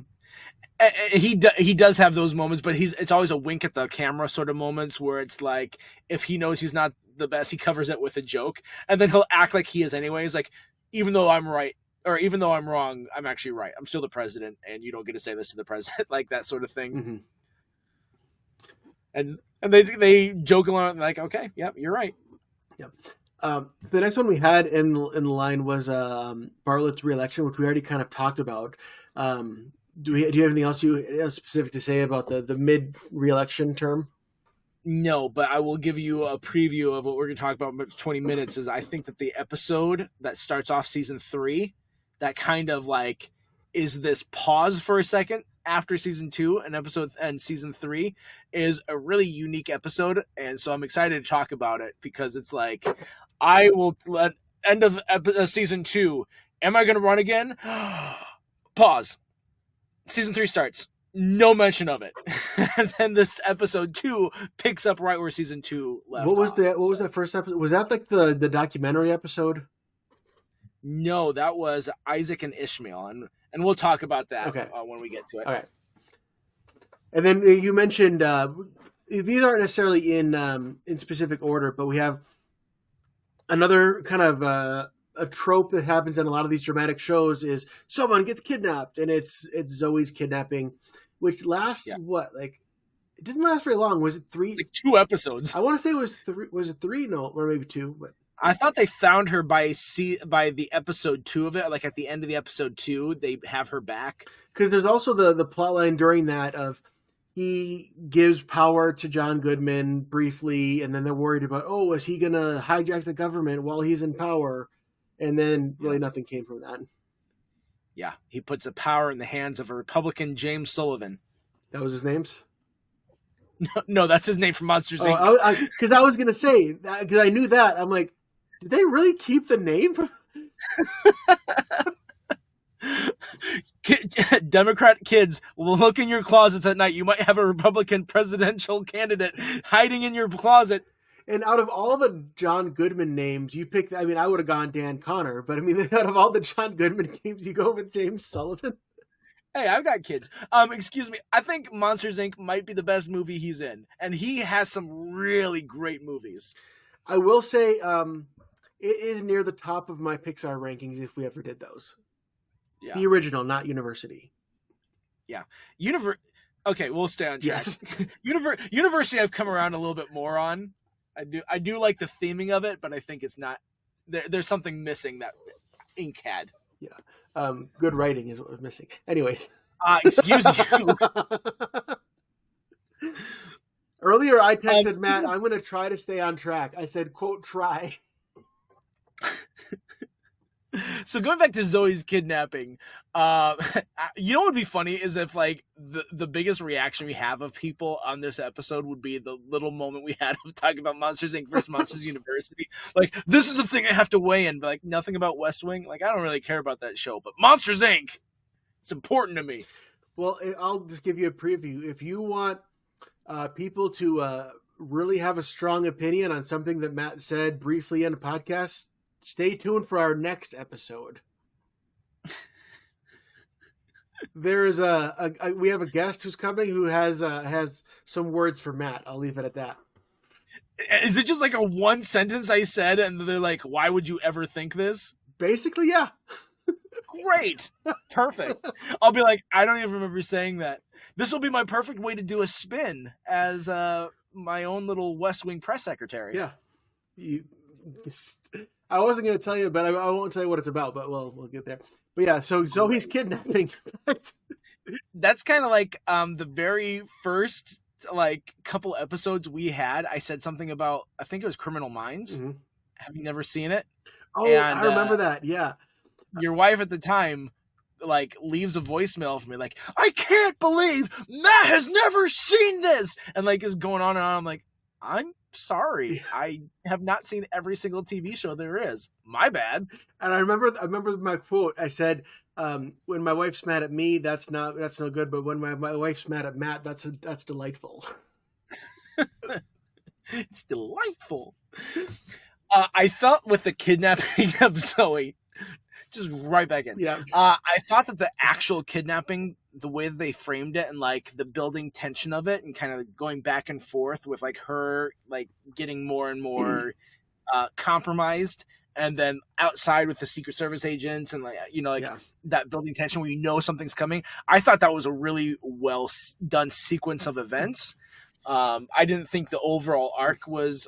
He does have those moments, but it's always a wink at the camera sort of moments where it's like, if he knows he's not the best, he covers it with a joke, and then he'll act like he is anyways. Like, even though I'm right, or even though I'm wrong, I'm actually right. I'm still the president, and you don't get to say this to the president, like that sort of thing. Mm-hmm. And they joke along, like, okay, yep, you're right. Yep. The next one we had in the line was Bartlett's reelection, which we already kind of talked about. Do you have anything else you have specific to say about the mid reelection term? No, but I will give you a preview of what we're going to talk about in 20 minutes. Is I think that the episode that starts off season 3, that kind of like is this pause for a second after season 2 and season 3 is a really unique episode, and so I'm excited to talk about it because it's like, I will let end of season 2. Am I going to run again? Pause. Season 3 starts. No mention of it. And then this episode 2 picks up right where season 2 left. What was that first episode? Was that like the documentary episode? No, that was Isaac and Ishmael, and we'll talk about that when we get to it. All right. And then you mentioned these aren't necessarily in specific order, but we have another kind of a trope that happens in a lot of these dramatic shows is someone gets kidnapped, and it's Zoe's kidnapping, which lasts it didn't last very long. Was it 3? Like 2 episodes. I want to say it was 3. Was it 3? No, or maybe 2. But I thought they found her by the episode 2 of it. Like at the end of the episode 2, they have her back. Because there's also the plot line during that of he gives power to John Goodman briefly, and then they're worried about, is he going to hijack the government while he's in power? And then really nothing came from that. Yeah, he puts the power in the hands of a Republican, James Sullivan. That was his name? No, that's his name from Monsters Inc. Because I was going to say, because I knew that. I'm like, did they really keep the name from... Democrat kids, look in your closets at night. You might have a Republican presidential candidate hiding in your closet. And out of all the John Goodman names, you picked... I mean, I would have gone Dan Connor, but I mean, out of all the John Goodman names, you go with James Sullivan? Hey, I've got kids. Excuse me. I think Monsters, Inc. might be the best movie he's in. And he has some really great movies. I will say it is near the top of my Pixar rankings if we ever did those. Yeah. The original, not University. Yeah. Okay, we'll stay on track. Yes. University I've come around a little bit more on. I do like the theming of it, but I think it's not... There's something missing that Inc. had. Yeah. Good writing is what was missing. Anyways. Excuse you. Earlier, I texted Matt, I'm going to try to stay on track. I said, quote, try. So going back to Zoe's kidnapping, you know what would be funny is if like the biggest reaction we have of people on this episode would be the little moment we had of talking about Monsters Inc. versus Monsters University. Like, this is the thing I have to weigh in, but like nothing about West Wing. Like, I don't really care about that show, but Monsters Inc. it's important to me. Well, I'll just give you a preview. If you want people to really have a strong opinion on something that Matt said briefly in a podcast, stay tuned for our next episode. There is we have a guest who's coming who has some words for Matt. I'll leave it at that. Is it just like a one sentence I said and they're like, why would you ever think this? Basically, yeah. Great. Perfect. I'll be like, I don't even remember saying that. This will be my perfect way to do a spin as my own little West Wing press secretary. Yeah. I wasn't going to tell you, but I won't tell you what it's about, but we'll get there. But yeah, so Zoe's kidnapping. That's kind of like the very first like couple episodes we had. I said something about, I think it was Criminal Minds. Mm-hmm. Have you never seen it? Oh, and, I remember that. Yeah. Your wife at the time like leaves a voicemail for me like, I can't believe Matt has never seen this, and like is going on and on. I'm like, I'm sorry, I have not seen every single TV show there is. My bad. And I remember my quote. I said, when my wife's mad at me, that's no good. But when my wife's mad at Matt, that's delightful. It's delightful. I felt with the kidnapping of Zoe, just right back in. Yeah. I thought that the actual kidnapping, the way that they framed it, and like the building tension of it, and kind of going back and forth with like her like getting more and more compromised, and then outside with the Secret Service agents, and like that building tension where something's coming. I thought that was a really well done sequence of events. I didn't think the overall arc was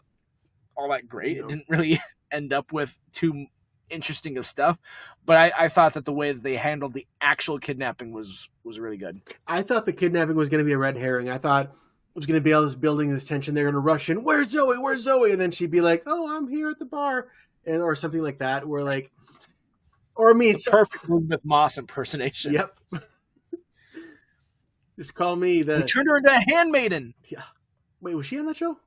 all that great. It didn't really end up with too interesting of stuff, but I thought that the way that they handled the actual kidnapping was really good. I thought the kidnapping was going to be a red herring. I thought it was going to be all this building, this tension. They're going to rush in. Where's Zoe? And then she'd be like, "Oh, I'm here at the bar," or something like that. Where like, or I mean, perfect Elizabeth Moss impersonation. Yep. Just call me the. We turned her into a handmaiden. Yeah. Wait, was she on that show?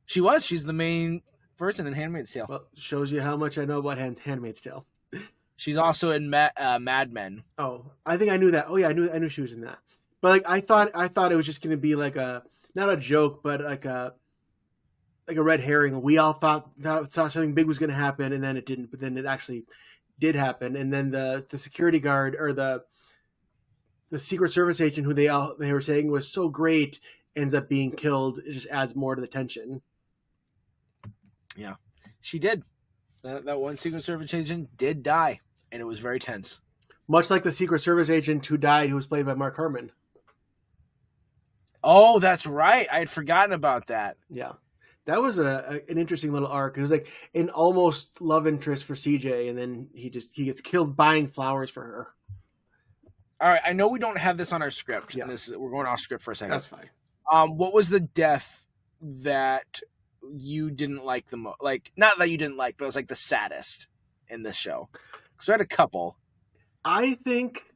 She was. She's the main person in Handmaid's Tale. Well, shows you how much I know about Handmaid's Tale. She's also in Mad Men. Oh, I think I knew that. Oh yeah, I knew she was in that. But like I thought it was just going to be like not a joke, but like a red herring. We all thought something big was going to happen, and then it didn't. But then it actually did happen. And then the security guard or the Secret Service agent who they were saying was so great ends up being killed. It just adds more to the tension. Yeah, she did. That one Secret Service agent did die, and it was very tense. Much like the Secret Service agent who died, who was played by Mark Harmon. Oh, that's right. I had forgotten about that. Yeah. That was an interesting little arc. It was like an almost love interest for CJ, and then he gets killed buying flowers for her. All right, I know we don't have this on our script. Yeah. And we're going off script for a second. That's fine. What was the death that you didn't like the most? Like, not that you didn't like, but it was like the saddest in this show. Because we had a couple. I think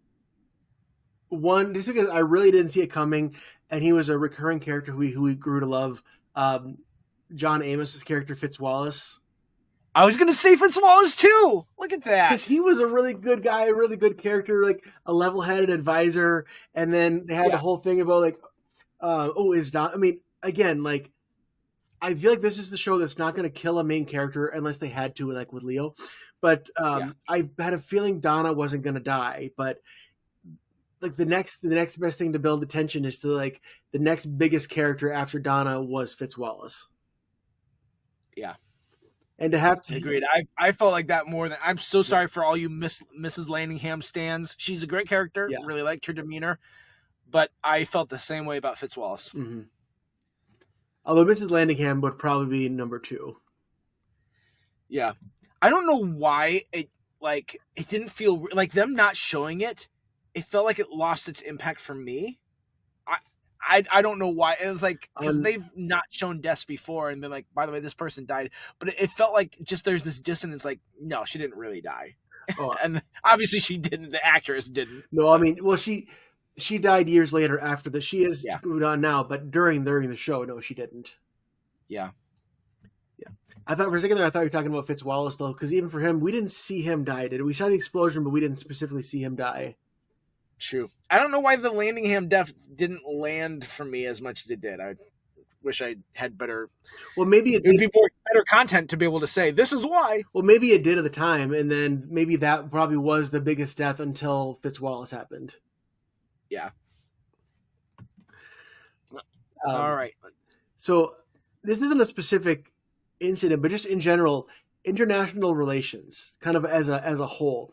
one, just because I really didn't see it coming, and he was a recurring character who we grew to love. John Amos's character, Fitz Wallace. I was going to say Fitz Wallace too. Look at that. Because he was a really good guy, a really good character, like a level-headed advisor. And then they had the whole thing about like, is Don? I mean, again, like, I feel like this is the show that's not going to kill a main character unless they had to, like with Leo. But I had a feeling Donna wasn't going to die. But like the next best thing to build the tension is to like the next biggest character after Donna was Fitz Wallace. Yeah. And to have to agreed. I felt like that more than I'm so sorry for all you Mrs. Landingham stands. She's a great character. Yeah. Really liked her demeanor. But I felt the same way about Fitz Wallace. Mm-hmm. Although Mrs. Landingham would probably be number 2. Yeah. I don't know why it didn't feel like them not showing it. It felt like it lost its impact for me. I don't know why. It was like, because they've not shown deaths before and been like, by the way, this person died. But it felt like just there's this dissonance, like, no, she didn't really die. Oh. And obviously she didn't. The actress didn't. No, I mean, well, she died years later after that. She is moved on now, but during the show, no, she didn't. Yeah. Yeah. I thought for a second there, you were talking about Fitz Wallace, though, because even for him, we didn't see him die, did we? We saw the explosion, but we didn't specifically see him die. True. I don't know why the Landingham death didn't land for me as much as it did. I wish I had better. Well, maybe it would be better content to be able to say this is why. Well, maybe it did at the time, and then maybe that probably was the biggest death until Fitz Wallace happened. Yeah. All right. So this isn't a specific incident, but just in general, international relations, kind of as a whole.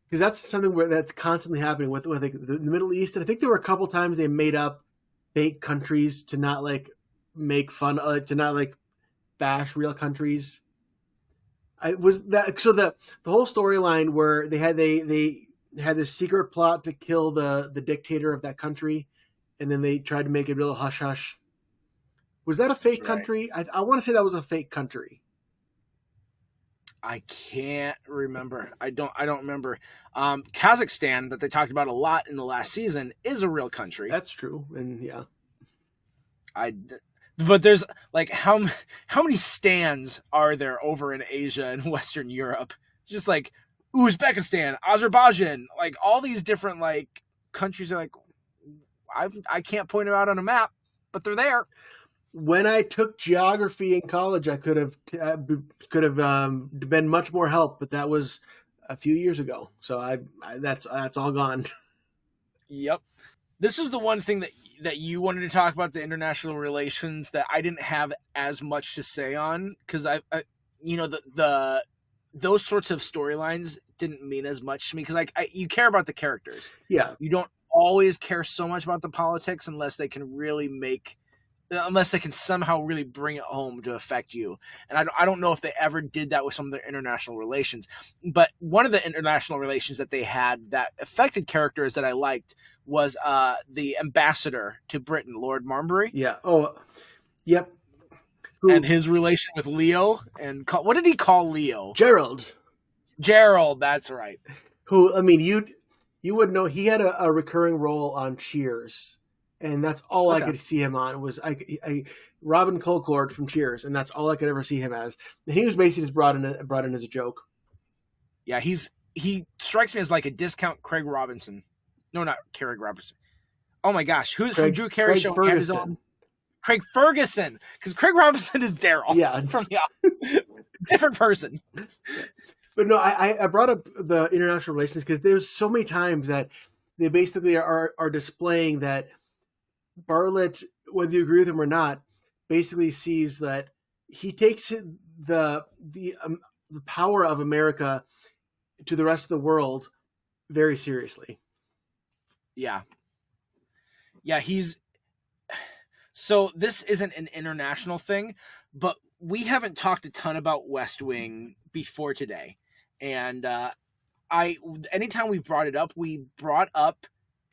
Because that's something that's constantly happening with like the Middle East, and I think there were a couple times they made up fake countries to not like make fun, to not like bash real countries. The whole storyline where they had this secret plot to kill the dictator of that country, and then they tried to make it real hush hush. Was that a fake country? I want to say that was a fake country. I can't remember. I don't remember. Kazakhstan, that they talked about a lot in the last season, is a real country. That's true, and yeah. But there's like how many stands are there over in Asia and Western Europe? Just like Uzbekistan, Azerbaijan, like all these different like countries are like I can't point them out on a map, but they're there. When I took geography in college, I could have been much more help, but that was a few years ago. So that's all gone. Yep. This is the one thing that you wanted to talk about, the international relations, that I didn't have as much to say on, because I those sorts of storylines didn't mean as much to me, because you care about the characters. Yeah. You don't always care so much about the politics unless they can somehow really bring it home to affect you. And I don't know if they ever did that with some of their international relations. But one of the international relations that they had that affected characters that I liked was the ambassador to Britain, Lord Marbury. Yeah. Oh, yep. And his relation with Leo. And what did he call Leo? Gerald, that's right. Who, I mean, you would know he had a recurring role on Cheers. And that's all I could see him on was Robin Colcord from Cheers, and that's all I could ever see him as. And he was basically just brought in as a joke. Yeah, he strikes me as like a discount Craig Robinson. No, not Craig Robinson. Oh my gosh, who's from Drew Carey show? Ferguson. Craig Ferguson, because Craig Robinson is Daryl. Yeah, from The Office. Different person. But no, I brought up the international relations because there's so many times that they basically are displaying that Bartlett, whether you agree with him or not, basically sees that he takes the power of America to the rest of the world very seriously. Yeah. So this isn't an international thing, but we haven't talked a ton about West Wing before today, and anytime we brought it up, we brought up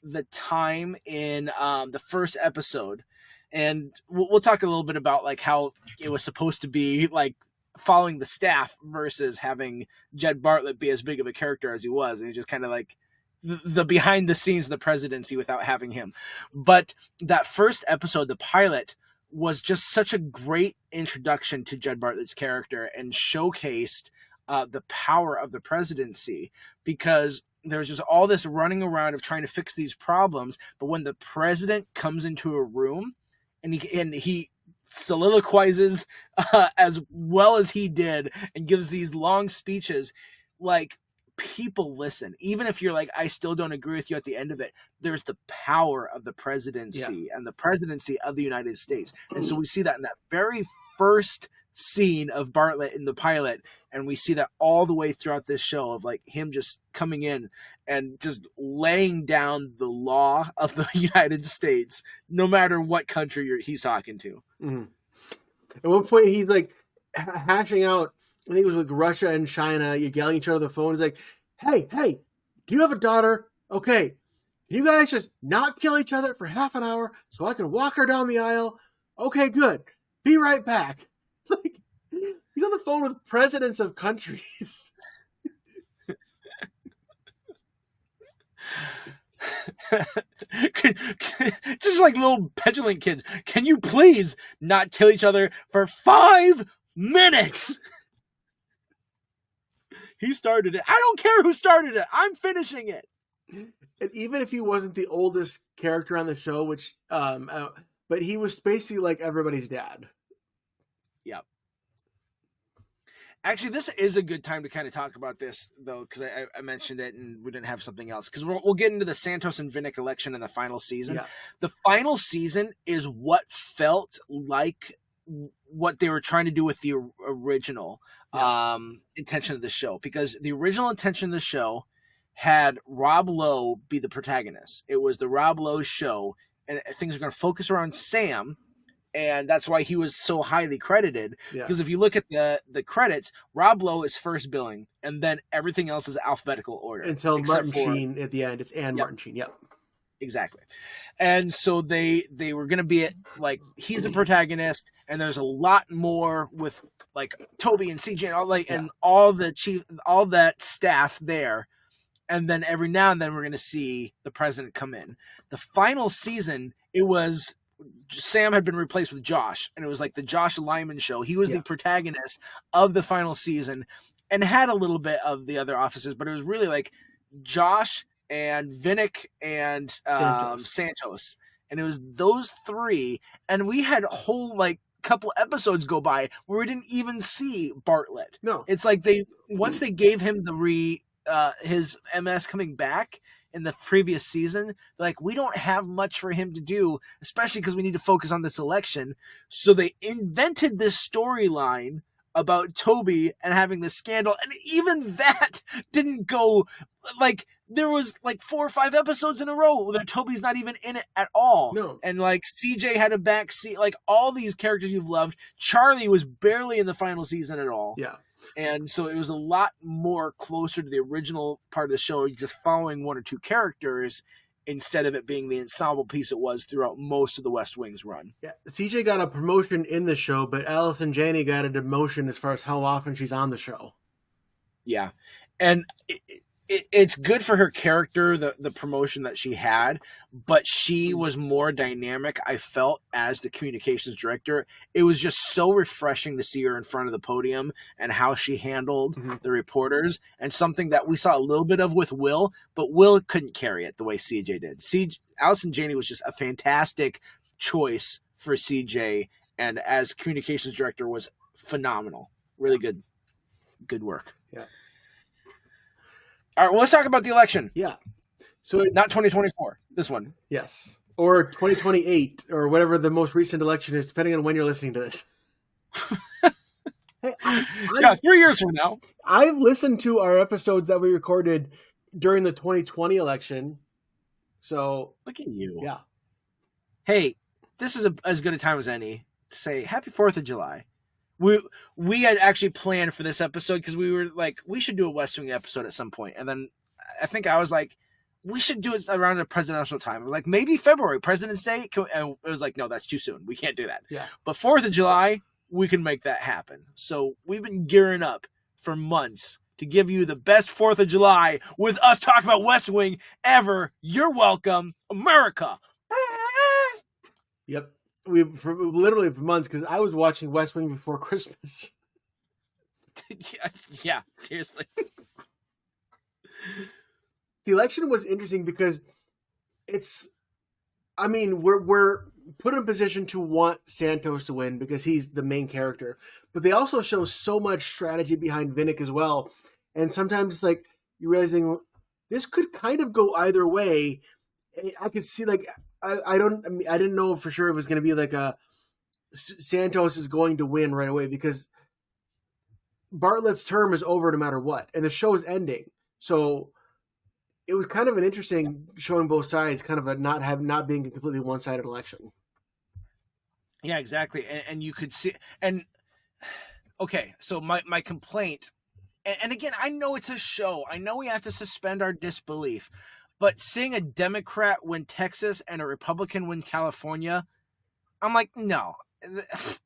the time in the first episode, and we'll talk a little bit about like how it was supposed to be like following the staff versus having Jed Bartlett be as big of a character as he was, and he just kind of like the behind the scenes of the presidency without having him. But that first episode, the pilot, was just such a great introduction to Jed Bartlett's character and showcased the power of the presidency, because there's just all this running around of trying to fix these problems. But when the president comes into a room and he soliloquizes as well as he did and gives these long speeches, like, people listen. Even if you're like, I still don't agree with you at the end of it, there's the power of the presidency and the presidency of the United States. And so we see that in that very first scene of Bartlett in the pilot, and we see that all the way throughout this show of like him just coming in and just laying down the law of the United States, no matter what country he's talking to. Mm-hmm. At one point, he's like hashing out, I think it was like Russia and China, you're yelling at each other on the phone. He's like, hey, do you have a daughter? Okay, can you guys just not kill each other for half an hour so I can walk her down the aisle? Okay, good. Be right back. It's like, he's on the phone with presidents of countries. Just like little petulant kids. Can you please not kill each other for 5 minutes? He started it. I don't care who started it. I'm finishing it. And even if he wasn't the oldest character on the show, which, but he was basically like everybody's dad. Yep. Actually, this is a good time to kind of talk about this, though, because I mentioned it and we didn't have something else. Because we'll get into the Santos and Vinnick election in the final season. Yeah. The final season is what felt like what they were trying to do with the original intention of the show, because the original intention of the show had Rob Lowe be the protagonist. It was the Rob Lowe show, and things are going to focus around Sam, and that's why he was so highly credited. Because if you look at the credits, Rob Lowe is first billing, and then everything else is alphabetical order until Martin Sheen at the end. It's Martin Sheen. Yep. Exactly. And so they were going to be like, he's the protagonist, and there's a lot more with like Toby and CJ and all and all that staff there. And then every now and then we're going to see the president come in. The final season, it was Sam had been replaced with Josh, and it was like the Josh Lyman show. He was the protagonist of the final season and had a little bit of the other officers, but it was really like Josh and Vinnick and Santos. And it was those three. And we had a whole like couple episodes go by where we didn't even see Bartlett. No. It's like once they gave him the his MS coming back in the previous season, like, we don't have much for him to do, especially because we need to focus on this election. So they invented this storyline about Toby and having this scandal, and even that didn't go, like, there was like 4 or 5 episodes in a row where Toby's not even in it at all. No. And like CJ had a backseat, like all these characters you've loved. Charlie was barely in the final season at all. Yeah. And so it was a lot more closer to the original part of the show, just following 1 or 2 characters instead of it being the ensemble piece it was throughout most of the West Wing's run. Yeah, CJ got a promotion in the show, but Allison Janney got a demotion as far as how often she's on the show. Yeah. And it's good for her character, the promotion that she had, but she was more dynamic, I felt, as the communications director. It was just so refreshing to see her in front of the podium and how she handled the reporters, and something that we saw a little bit of with Will, but Will couldn't carry it the way CJ did. Allison Janney was just a fantastic choice for CJ, and as communications director was phenomenal. Really good work. Yeah. All right, well, let's talk about the election. Yeah. So not 2024, this one. Yes. Or 2028, or whatever the most recent election is, depending on when you're listening to this. Hey, 3 years from now. I've listened to our episodes that we recorded during the 2020 election. So look at you. Yeah. Hey, this is as good a time as any to say Happy 4th of July. We had actually planned for this episode because we were like, we should do a West Wing episode at some point. And then I think I was like, we should do it around the presidential time. I was like, maybe February, President's Day. And it was like, no, that's too soon. We can't do that. Yeah. But 4th of July, we can make that happen. So we've been gearing up for months to give you the best 4th of July with us talking about West Wing ever. You're welcome, America. Yep. Literally for months, because I was watching West Wing before Christmas. Yeah, seriously. The election was interesting because we're put in a position to want Santos to win because he's the main character, but they also show so much strategy behind Vinick as well. And sometimes it's like you're realizing this could kind of go either way. I could see, like, I didn't know for sure it was going to be like Santos is going to win right away because Bartlett's term is over no matter what, and the show is ending. So it was kind of an interesting showing both sides, kind of a not being a completely one-sided election. Yeah, exactly. And you could see, and okay, so my complaint, and again, I know it's a show. I know we have to suspend our disbelief. But seeing a Democrat win Texas and a Republican win California, I'm like, no,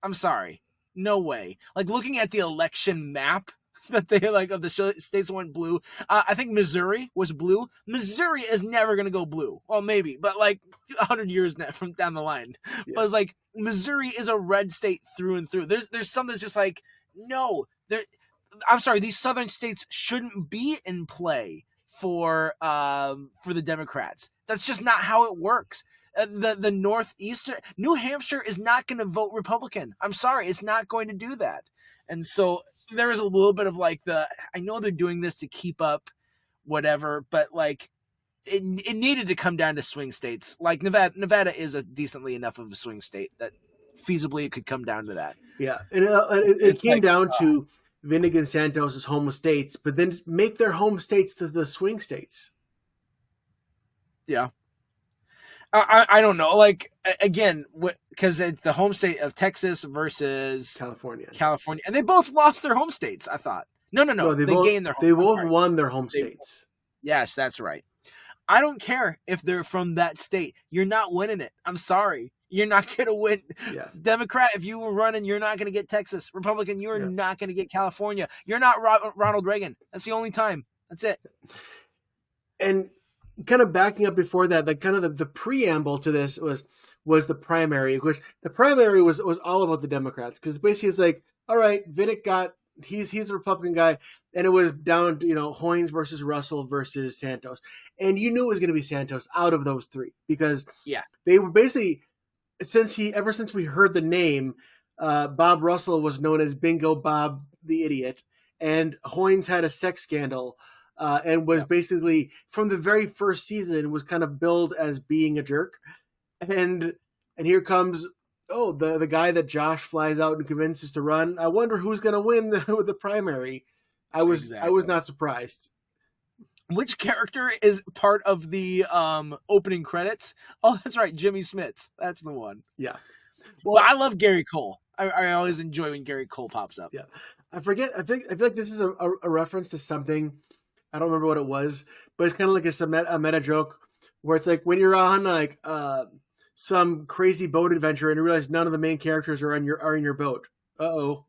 I'm sorry. No way. Like, looking at the election map that they like of the states that went blue, I think Missouri was blue. Missouri is never going to go blue. Well, maybe, but like 100 years from down the line. Yeah. But it's like, Missouri is a red state through and through. There's some that's just like, no, I'm sorry, these southern states shouldn't be in play for the Democrats. That's just not how it works. The Northeast, New Hampshire is not going to vote Republican. I'm sorry, it's not going to do that. And so there is a little bit of like I know they're doing this to keep up whatever, but like it needed to come down to swing states. Like Nevada is a decently enough of a swing state that feasibly it could come down to that. Yeah, and it came down to Vinick and Santos' home states, but then make their home states the swing states. Yeah. I don't know. Like, again, because it's the home state of Texas versus California. And they both lost their home states, I thought. No. They gained their home states. They both won their home states. Yes, that's right. I don't care if they're from that state. You're not winning it. I'm sorry. You're not going to win. Yeah. Democrat, if you were running, you're not going to get Texas. Republican, you're not going to get California. You're not Ronald Reagan. That's the only time. That's it. And kind of backing up before that, the preamble to this was the primary, which the primary was all about the Democrats, because basically it's like, all right, Vinick he's a Republican guy, and it was down to, Hoynes versus Russell versus Santos, and you knew it was going to be Santos out of those three, because they were basically, ever since we heard the name, Bob Russell was known as Bingo Bob the Idiot, and Hoynes had a sex scandal and was basically from the very first season was kind of billed as being a jerk, and here comes the guy that Josh flies out and convinces to run. I wonder who's going to win with the primary. I was not surprised. Which character is part of the opening credits? Oh, that's right, Jimmy Smits. That's the one. Yeah. Well, but I love Gary Cole. I always enjoy when Gary Cole pops up. Yeah. I feel like this is a reference to something. I don't remember what it was, but it's kind of like a meta joke where it's like when you're on like some crazy boat adventure and you realize none of the main characters are in your boat. Uh-oh.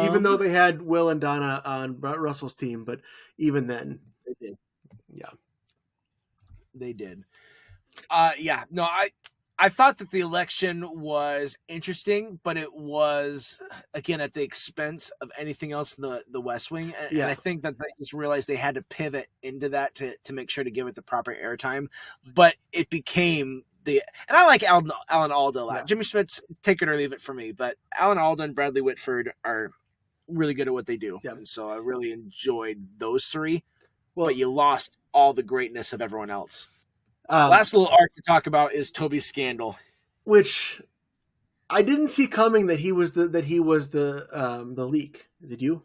Even though they had Will and Donna on Russell's team, but even then. They did. Yeah. They did. No, I thought that the election was interesting, but it was, again, at the expense of anything else in the West Wing. And I think that they just realized they had to pivot into that to make sure to give it the proper airtime. But it became and I like Alan Alda a lot. Yeah. Jimmy Smits, take it or leave it for me. But Alan Alda and Bradley Whitford are really good at what they do. Yeah. And so I really enjoyed those three. Well, but you lost all the greatness of everyone else. Last little arc to talk about is Toby's scandal, which I didn't see coming that he was the leak. Did you?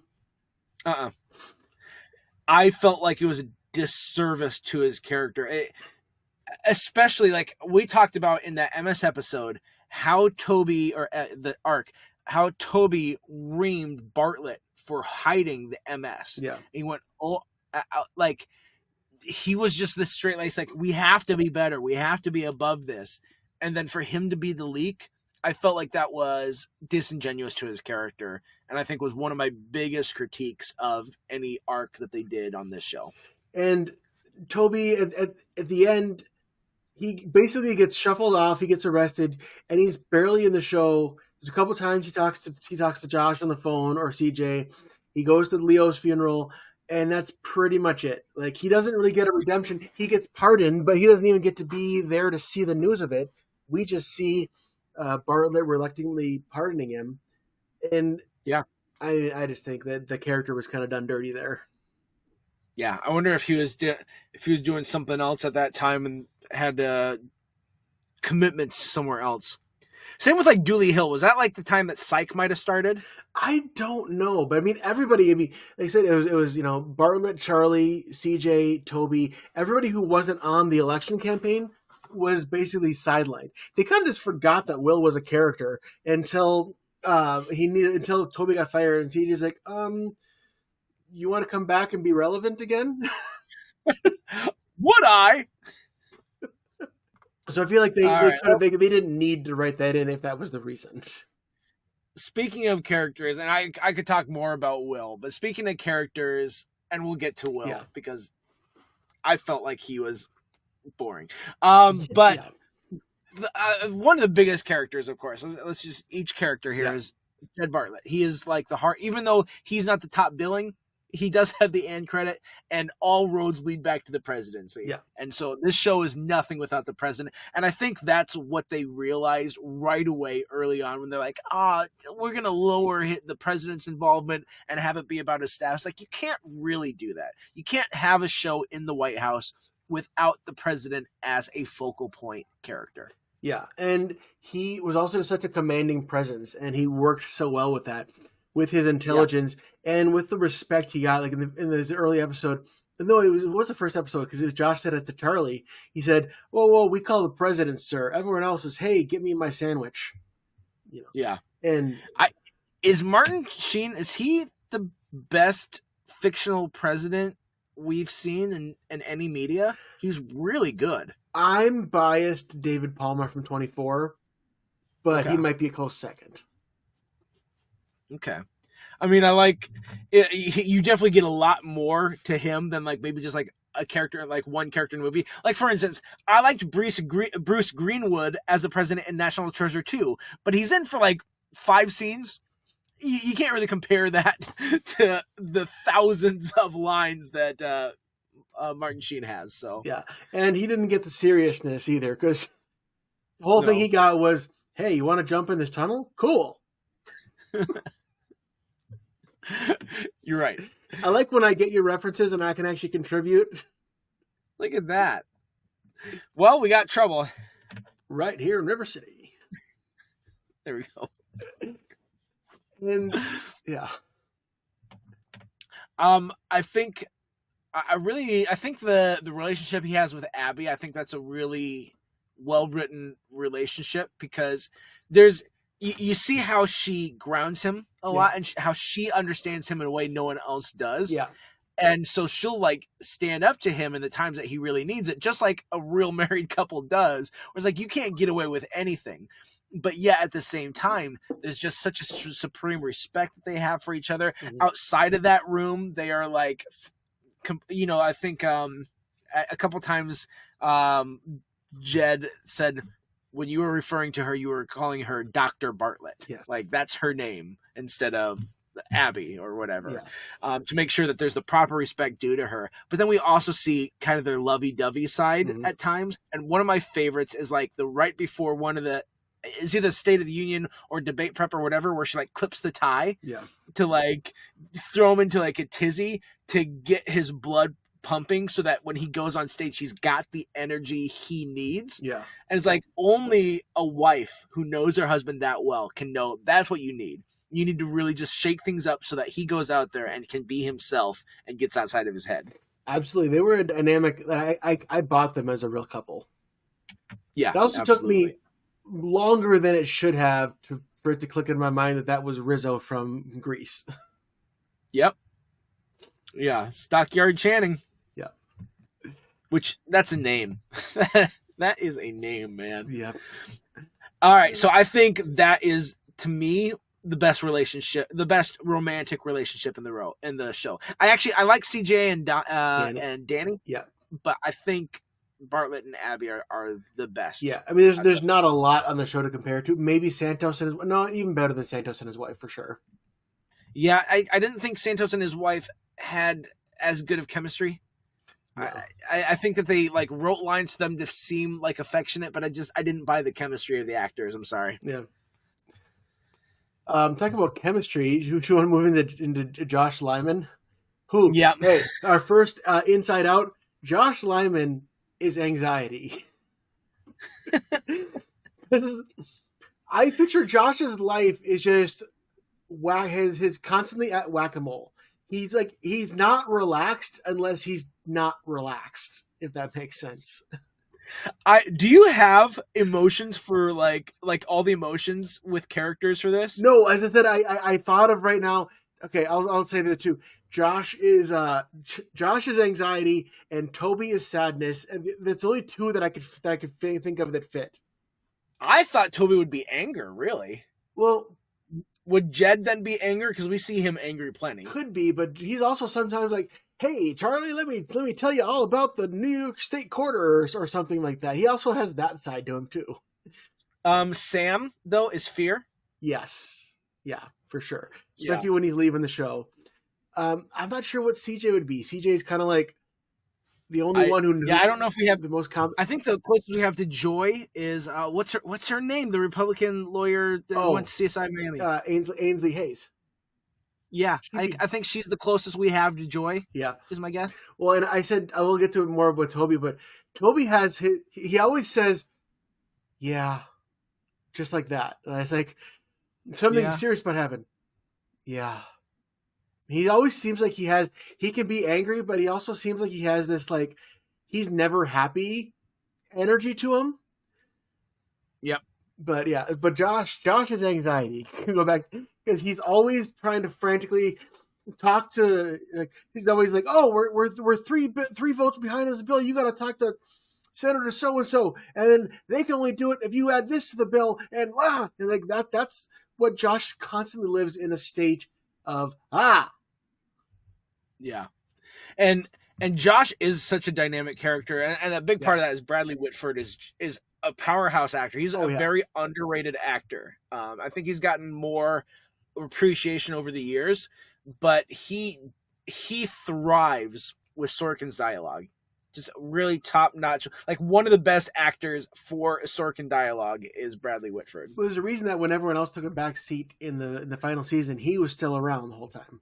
I felt like it was a disservice to his character, especially like we talked about in that MS episode, how Toby how Toby reamed Bartlett for hiding the MS. Yeah, he went like. He was just this straight lace, like, we have to be better. We have to be above this. And then for him to be the leak, I felt like that was disingenuous to his character. And I think was one of my biggest critiques of any arc that they did on this show. And Toby, at the end, he basically gets shuffled off. He gets arrested, and he's barely in the show. There's a couple times he talks to Josh on the phone or CJ. He goes to Leo's funeral. And that's pretty much it. Like, he doesn't really get a redemption. He gets pardoned, but he doesn't even get to be there to see the news of it. We just see Bartlett reluctantly pardoning him. And yeah, I just think that the character was kind of done dirty there. Yeah, I wonder if he was doing something else at that time and had commitments somewhere else. Same with like Dooley Hill. Was that like the time that Psych might have started? I don't know, but I mean, everybody. I mean, like I said, it was Bartlett, Charlie, CJ, Toby. Everybody who wasn't on the election campaign was basically sidelined. They kind of just forgot that Will was a character until Toby got fired, and CJ's like, you want to come back and be relevant again? Would I? So I feel like they didn't need to write that in if that was the reason. Speaking of characters, and I could talk more about Will, but speaking of characters, and we'll get to Will because I felt like he was boring. But one of the biggest characters, of course, let's just each character here is Jed Bartlett. He is like the heart, even though he's not the top billing. He does have the end credit, and all roads lead back to the presidency. Yeah. And so this show is nothing without the president. And I think that's what they realized right away early on when they're like, we're going to lower the president's involvement and have it be about his staff. It's like, you can't really do that. You can't have a show in the White House without the president as a focal point character. Yeah. And he was also such a commanding presence, and he worked so well with that. With his intelligence and with the respect he got, like in this early episode. And though it was the first episode, because Josh said it to Charlie. He said, "Whoa, we call the president sir. Everyone else is, hey, get me my sandwich." Yeah. And is Martin Sheen? Is he the best fictional president we've seen in any media? He's really good. I'm biased to David Palmer from 24, but he might be a close second. Okay. I mean, I like it. You definitely get a lot more to him than like maybe just like a character, like one character in the movie. Like, for instance, I liked Bruce Greenwood as the president in National Treasure 2, but he's in for like 5 scenes. You can't really compare that to the thousands of lines that Martin Sheen has. So yeah, and he didn't get the seriousness either, because the whole thing he got was, hey, you want to jump in this tunnel? Cool. You're right. I like when I get your references and I can actually contribute. Look at that. Well, we got trouble. Right here in River City. There we go. And yeah. I think the relationship he has with Abby, I think that's a really well-written relationship, because you see how she grounds him a lot, and how she understands him in a way no one else does. Yeah. And so she'll like stand up to him in the times that he really needs it, just like a real married couple does. Where it's like, you can't get away with anything. But yet at the same time, there's just such a supreme respect that they have for each other. Mm-hmm. Outside of that room, they are like, I think a couple times Jed said, when you were referring to her, you were calling her Dr. Bartlett. Yes. Like, that's her name instead of Abby or whatever, to make sure that there's the proper respect due to her. But then we also see kind of their lovey-dovey side at times. And one of my favorites is like the right before one of the, is either State of the Union or debate prep or whatever, where she like clips the tie to like throw him into like a tizzy to get his blood pumping, so that when he goes on stage, he's got the energy he needs. Yeah. And it's like, only a wife who knows her husband that well can know that's what you need. You need to really just shake things up so that he goes out there and can be himself and gets outside of his head. Absolutely. They were a dynamic that I bought them as a real couple. Yeah. It also took me longer than it should have for it to click in my mind that was Rizzo from Grease. Yep. Yeah. Stockyard Channing. Yeah. Which, that's a name. That is a name, man. Yeah. All right. So I think that is, to me, the best relationship, the best romantic relationship in the show. I like CJ and Danny. Yeah. But I think Bartlett and Abby are the best. Yeah. I mean, there's not a lot on the show to compare to. Maybe Santos and even better than Santos and his wife, for sure. Yeah. I didn't think Santos and his wife had as good of chemistry. No. I think that they like wrote lines to them to seem like affectionate, but I didn't buy the chemistry of the actors. I'm sorry. Yeah. Talking about chemistry, do you want to move into Josh Lyman? Who? Yeah. Hey, our first Inside Out. Josh Lyman is anxiety. I picture Josh's life is just his constantly at whack-a-mole. He's not relaxed unless he's not relaxed, if that makes sense. Do you have emotions for like all the emotions with characters for this? No, as I said, I thought of right now. Okay, I'll say the two. Josh is anxiety, and Toby is sadness, and that's the only two that I could think of that fit. I thought Toby would be anger. Really? Well, would Jed then be anger? Because we see him angry plenty. Could be, but he's also sometimes like, "Hey, Charlie, let me tell you all about the New York State Quarter," or something like that. He also has that side to him too. Sam though is fear. Yes, yeah, for sure. Especially when he's leaving the show. I'm not sure what CJ would be. CJ is kind of like the only one who. Yeah, I don't know if we have the most. I think the closest we have to Joy is what's her name? The Republican lawyer that went to CSI Miami. Ainsley Hayes. Yeah, I think she's the closest we have to Joy. Yeah, is my guess. Well, and I said I will get to more about Toby, but Toby has he always says, "Yeah," just like that. And I was like, something serious might happen. Yeah. He always seems like he can be angry, but he also seems like he has this like he's never happy energy to him. Yep. But Josh's anxiety can go back because he's always trying to frantically talk to. Like, he's always like, "Oh, we're three votes behind this bill. You got to talk to Senator so and so, and then they can only do it if you add this to the bill." And like that. That's what Josh constantly lives in, a state of Yeah. And Josh is such a dynamic character, and a big part of that is Bradley Whitford is a powerhouse actor. He's a very underrated actor. I think he's gotten more appreciation over the years, but he thrives with Sorkin's dialogue. Just really top notch. Like one of the best actors for Sorkin dialogue is Bradley Whitford. Well, there's a reason that when everyone else took a back seat in the final season, he was still around the whole time.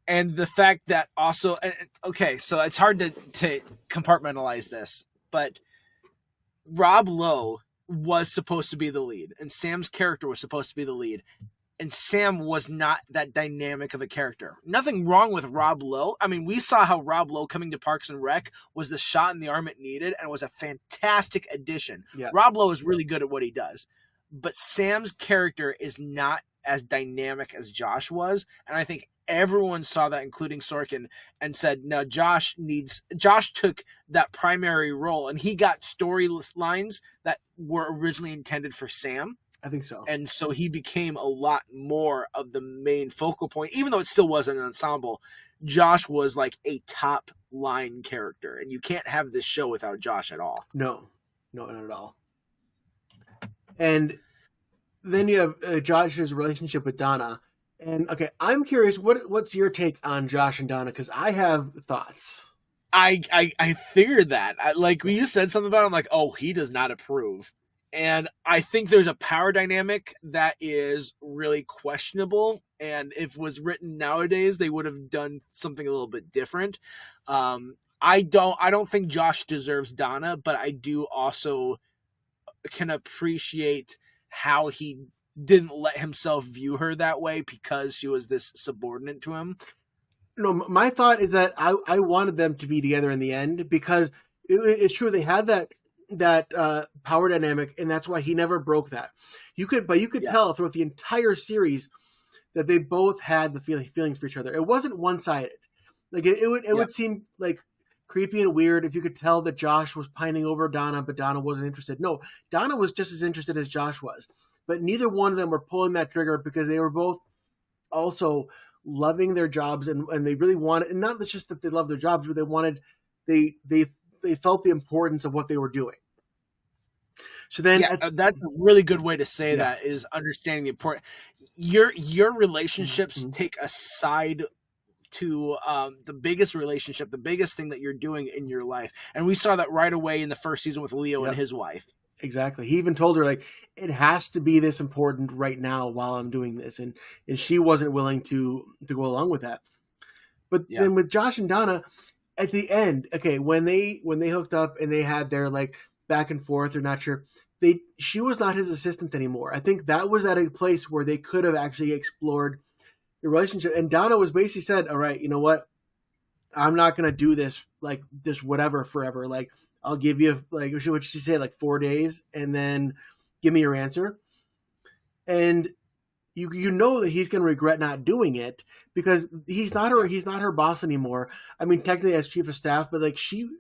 And the fact that also, okay, so it's hard to compartmentalize this, but Rob Lowe was supposed to be the lead, and Sam's character was supposed to be the lead, and Sam was not that dynamic of a character. Nothing wrong with Rob Lowe. I mean, we saw how Rob Lowe coming to Parks and Rec was the shot in the arm it needed, and was a fantastic addition. Yeah. Rob Lowe is really good at what he does, but Sam's character is not as dynamic as Josh was, and I think everyone saw that, including Sorkin, and said, no, Josh took that primary role, and he got storylines that were originally intended for Sam. I think so. And so he became a lot more of the main focal point, even though it still wasn't an ensemble. Josh was like a top line character, and you can't have this show without Josh at all. No, not at all. And then you have Josh's relationship with Donna. And okay, I'm curious, what's your take on Josh and Donna? Because I have thoughts. I figured that. Like when you said something about it, I'm like, oh, he does not approve. And I think there's a power dynamic that is really questionable. And if it was written nowadays, they would have done something a little bit different. I don't think Josh deserves Donna, but I do also can appreciate how he didn't let himself view her that way because she was this subordinate to him. No, my thought is that I wanted them to be together in the end because it's true they had that power dynamic, and that's why he never broke that. You could tell throughout the entire series that they both had the feelings for each other. It wasn't one-sided. Like it would seem like creepy and weird if you could tell that Josh was pining over Donna, but Donna wasn't interested. No, Donna was just as interested as Josh was. But neither one of them were pulling that trigger because they were both also loving their jobs and they really wanted, and not just that they loved their jobs, but they felt the importance of what they were doing. So then that's a really good way to say that is understanding the importance. Your relationships take a side to the biggest relationship, the biggest thing that you're doing in your life. And we saw that right away in the first season with Leo and his wife. Exactly. He even told her, like, it has to be this important right now while I'm doing this. And she wasn't willing to go along with that. But then with Josh and Donna, at the end, okay, when they hooked up and they had their, like, back and forth, they're not sure, she was not his assistant anymore. I think that was at a place where they could have actually explored the relationship. And Donna was basically said, all right, you know what? I'm not going to do this, like, this whatever forever. Like, I'll give you, like, what she said, like 4 days, and then give me your answer. And you know that he's going to regret not doing it because he's not her boss anymore. I mean, technically as chief of staff, but like she's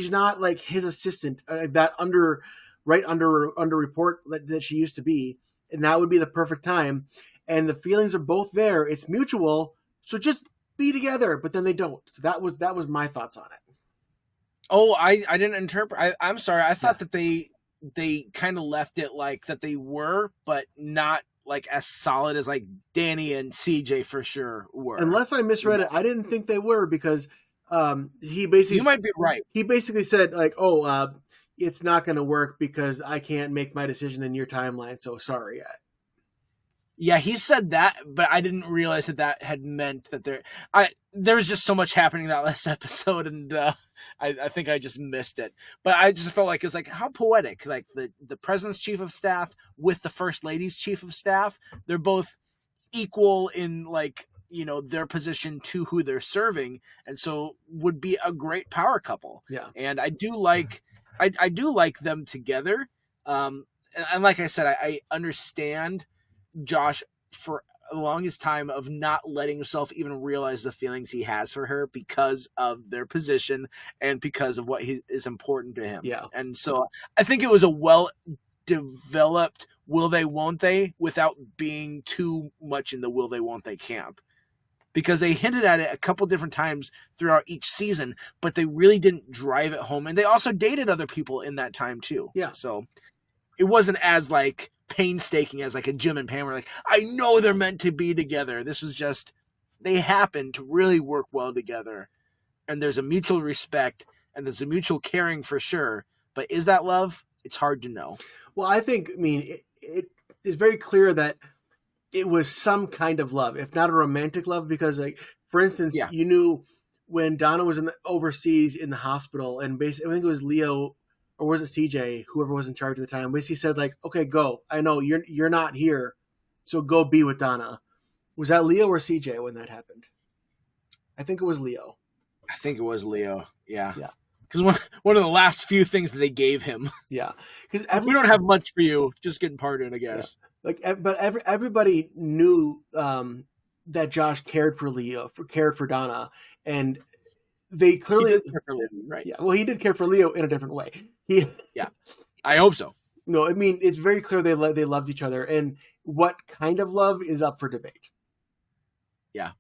not like his assistant that under report that she used to be, and that would be the perfect time. And the feelings are both there. It's mutual, so just be together. But then they don't. So that was my thoughts on it. Oh, I didn't interpret. I'm sorry. I thought that they kind of left it like that they were, but not like as solid as like Danny and CJ for sure were. Unless I misread it, I didn't think they were because he basically. You might be right. He basically said like, "Oh, it's not going to work because I can't make my decision in your timeline. So sorry." Yeah, he said that, but I didn't realize that had meant that there was just so much happening that last episode, and I think I just missed it. But I just felt like it's like how poetic, like the president's chief of staff with the first lady's chief of staff, they're both equal in like their position to who they're serving, and so would be a great power couple. Yeah, and I do like them together. And like I said, I understand Josh for a longest time of not letting himself even realize the feelings he has for her because of their position and because of what is important to him. Yeah. And so I think it was a well-developed will they, won't they, without being too much in the will they, won't they camp. Because they hinted at it a couple different times throughout each season, but they really didn't drive it home. And they also dated other people in that time too. Yeah. So it wasn't as like painstaking as like a Jim and Pam were like, I know they're meant to be together. This was just, they happen to really work well together. And there's a mutual respect and there's a mutual caring for sure. But is that love? It's hard to know. Well, I mean, it is very clear that it was some kind of love, if not a romantic love, because, like, for instance, you knew when Donna was overseas in the hospital, and basically, I think it was Leo, or was it CJ, whoever was in charge at the time, basically said, like, okay, go. I know you're not here, so go be with Donna. Was that Leo or CJ when that happened? I think it was Leo. I think it was Leo. Yeah. Yeah. Because one of the last few things that they gave him. Yeah. Because we don't have much for you. Just getting pardoned, I guess. Yeah. But everybody knew that Josh cared for Leo, cared for Donna, and they clearly did care for Leo, right? Yeah. Well, he did care for Leo in a different way. Yeah. I hope so. No, I mean, it's very clear they loved each other, and what kind of love is up for debate. Yeah.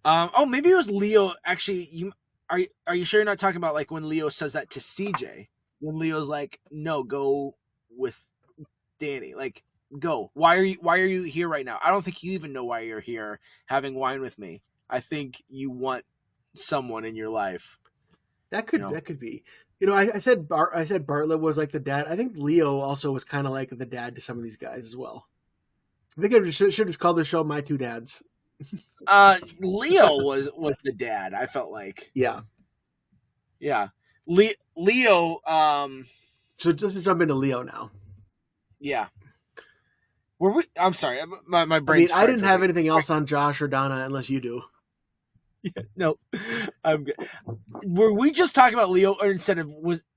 Maybe it was Leo. Actually, are you sure you're not talking about, like, when Leo says that to CJ? When Leo's like, "No, go with Danny. Like, go. Why are you here right now? I don't think you even know why you're here having wine with me. I think you want someone in your life." That could be. I said Bartlett was like the dad. I think Leo also was kind of like the dad to some of these guys as well. I think I should have just called the show "My Two Dads." Leo was the dad. I felt like. Yeah. Leo. So just jump into Leo now. Yeah. Were we? I'm sorry. My brain. I didn't have anything else on Josh or Donna unless you do. Yeah, no, I'm good. Were we just talking about Leo, or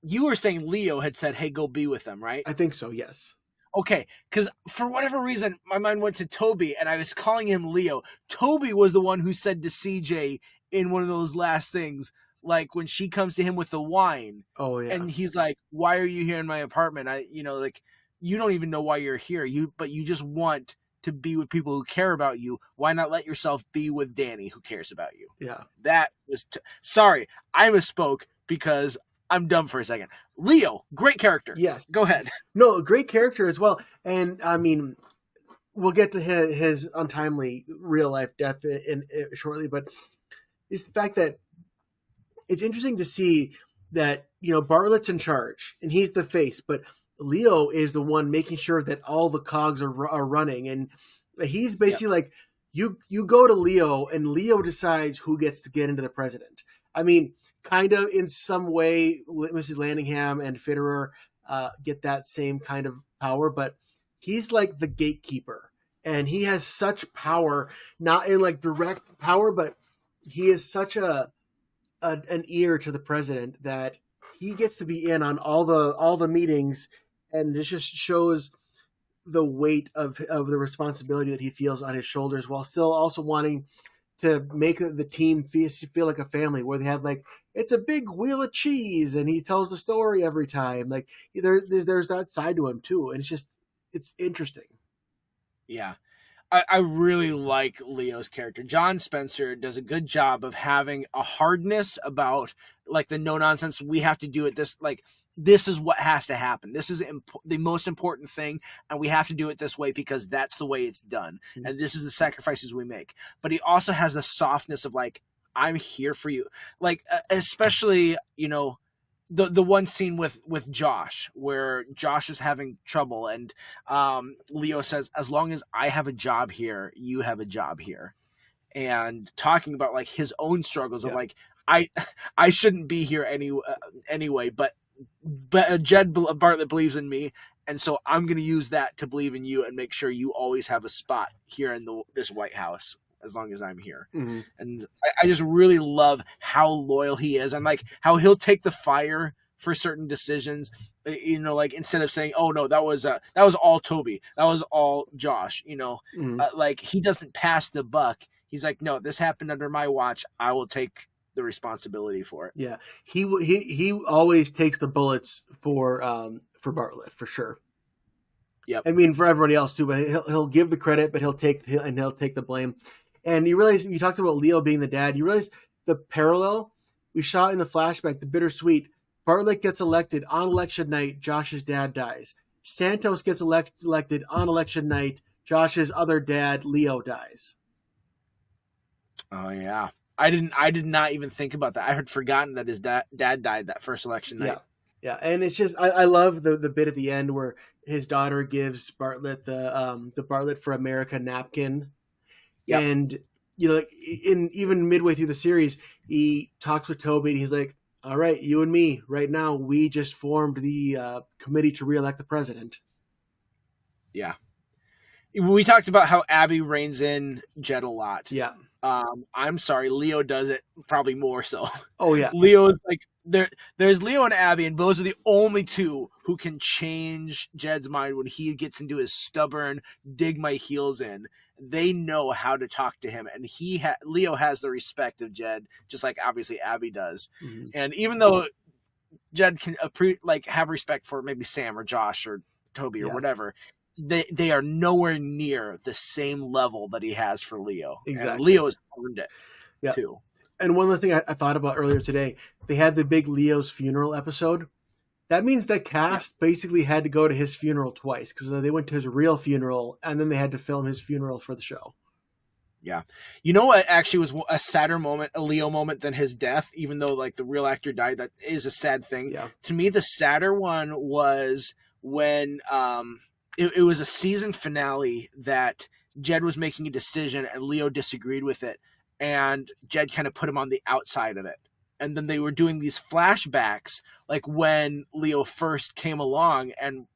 you were saying Leo had said, "Hey, go be with them," right? I think so. Yes. Okay, because for whatever reason, my mind went to Toby, and I was calling him Leo. Toby was the one who said to CJ in one of those last things, like when she comes to him with the wine. Oh yeah. And he's like, "Why are you here in my apartment? You don't even know why you're here. But you just want to be with people who care about you. Why not let yourself be with Danny, who cares about you?" Yeah. That was sorry, I misspoke because I'm dumb for a second. Leo, great character. Yes. Go ahead. No, great character as well. And I mean, we'll get to his untimely real life death in shortly, but it's the fact that it's interesting to see that, Bartlett's in charge and he's the face, but Leo is the one making sure that all the cogs are running. And he's basically like, you go to Leo and Leo decides who gets to get into the president. I mean, kind of in some way, Mrs. Landingham and Fitterer get that same kind of power, but he's like the gatekeeper, and he has such power, not in like direct power, but he is such an ear to the president that he gets to be in on all the meetings, and this just shows the weight of the responsibility that he feels on his shoulders, while still also wanting to make the team feel like a family, where they have like, it's a big wheel of cheese, and he tells the story every time. Like there's that side to him too, and it's interesting. Yeah, I really like Leo's character. John Spencer does a good job of having a hardness about, like, the no nonsense. We have to do it this is what has to happen. This is the most important thing, and we have to do it this way because that's the way it's done. Mm-hmm. And this is the sacrifices we make. But he also has the softness of, like, I'm here for you. Like, especially, the one scene with Josh, where Josh is having trouble, and Leo says, "As long as I have a job here, you have a job here." And talking about, like, his own struggles of, like, I shouldn't be here anyway, but Jed Bartlett believes in me, and so I'm going to use that to believe in you and make sure you always have a spot here in this White House as long as I'm here. Mm-hmm. And I just really love how loyal he is, and like how he'll take the fire for certain decisions. Like, instead of saying, "Oh no, that was all Toby, that was all Josh," mm-hmm. Like, he doesn't pass the buck. He's like, "No, this happened under my watch. I will take the responsibility for it." Yeah, he always takes the bullets for Bartlett, for sure. Yep. I mean, for everybody else too, but he'll give the credit, but he'll take the blame. And you realize, you talked about Leo being the dad. You realize the parallel we saw in the flashback, the bittersweet. Bartlett gets elected on election night. Josh's dad dies. Santos gets elected on election night. Josh's other dad, Leo, dies. Oh yeah. I did not even think about that. I had forgotten that his dad died that first election night. Yeah, and it's just I love the bit at the end where his daughter gives Bartlett the Bartlett for America napkin, and even midway through the series, he talks with Toby and he's like, "All right, you and me right now, we just formed the committee to reelect the president." Yeah, we talked about how Abby reins in Jed a lot. Yeah. I'm sorry, Leo does it probably more so. Oh yeah, Leo's like there's Leo and Abby, and those are the only two who can change Jed's mind when he gets into his stubborn dig my heels in. They know how to talk to him, and Leo has the respect of Jed, just like obviously Abby does. Mm-hmm. And even though Jed can have respect for maybe Sam or Josh or Toby or whatever, they are nowhere near the same level that he has for Leo. Exactly. And Leo has earned it too. And one other thing I thought about earlier today, they had the big Leo's funeral episode. That means the cast basically had to go to his funeral twice because they went to his real funeral and then they had to film his funeral for the show. Yeah. You know what actually was a sadder moment, a Leo moment than his death, even though like the real actor died? That is a sad thing. Yeah. To me, the sadder one was when it was a season finale that Jed was making a decision and Leo disagreed with it. And Jed kind of put him on the outside of it. And then they were doing these flashbacks, like when Leo first came along and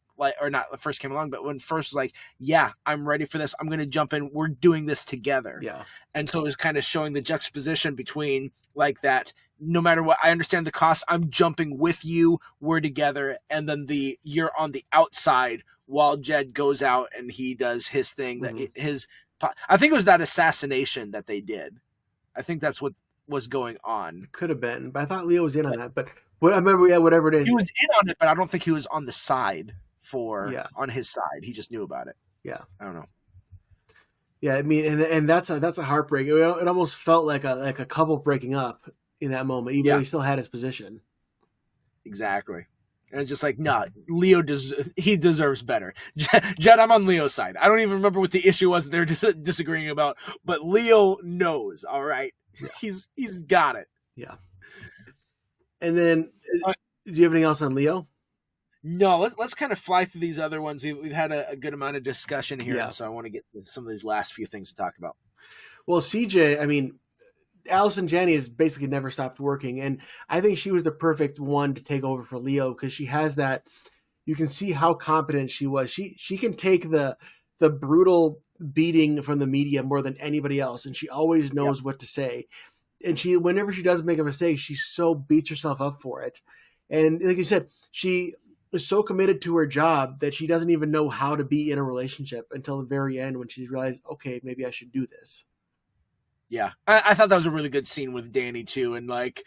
or not first came along, but when first was like, yeah, I'm ready for this. I'm going to jump in. We're doing this together. Yeah. And so it was kind of showing the juxtaposition between like that, no matter what, I understand the cost. I'm jumping with you. We're together. And then you're on the outside while Jed goes out and he does his thing. Mm-hmm. I think it was that assassination that they did. I think that's what was going on. Could have been, but I thought Leo was in on that. But I remember, whatever it is. He was in on it, but I don't think he was on the side on his side. He just knew about it. Yeah. I don't know. Yeah, I mean, and that's a heartbreak. It almost felt like a couple breaking up in that moment, even though he still had his position. Exactly. And it's just like, nah, Leo deserves better. Jed, I'm on Leo's side. I don't even remember what the issue was that they're disagreeing about, but Leo knows, all right? Yeah. He's got it. Yeah. And then, do you have anything else on Leo? No, let's kind of fly through these other ones. We've had a good amount of discussion here, so I want to get to some of these last few things to talk about. Well, CJ, I mean, Allison Janney has basically never stopped working, and I think she was the perfect one to take over for Leo because she has that. You can see how competent she was. She can take the brutal beating from the media more than anybody else, and she always knows what to say. And whenever she does make a mistake, she so beats herself up for it. And like you said, she is so committed to her job that she doesn't even know how to be in a relationship until the very end when she realized, okay, maybe I should do this. Yeah, I thought that was a really good scene with Danny too, and like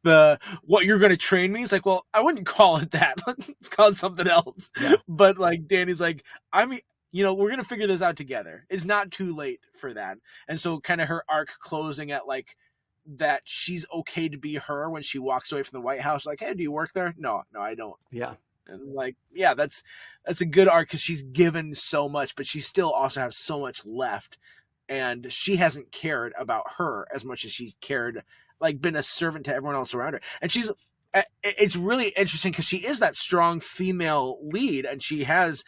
what you're going to train me. He's like, well, I wouldn't call it that. Let's call it something else. Yeah. But like Danny's like, I mean, we're going to figure this out together. It's not too late for that. And so kind of her arc closing at like that she's okay to be her when she walks away from the White House. Like, hey, do you work there? No, I don't. Yeah. And like, yeah, that's a good arc because she's given so much, but she still also has so much left. And she hasn't cared about her as much as she cared, like been a servant to everyone else around her. And it's really interesting because she is that strong female lead and she has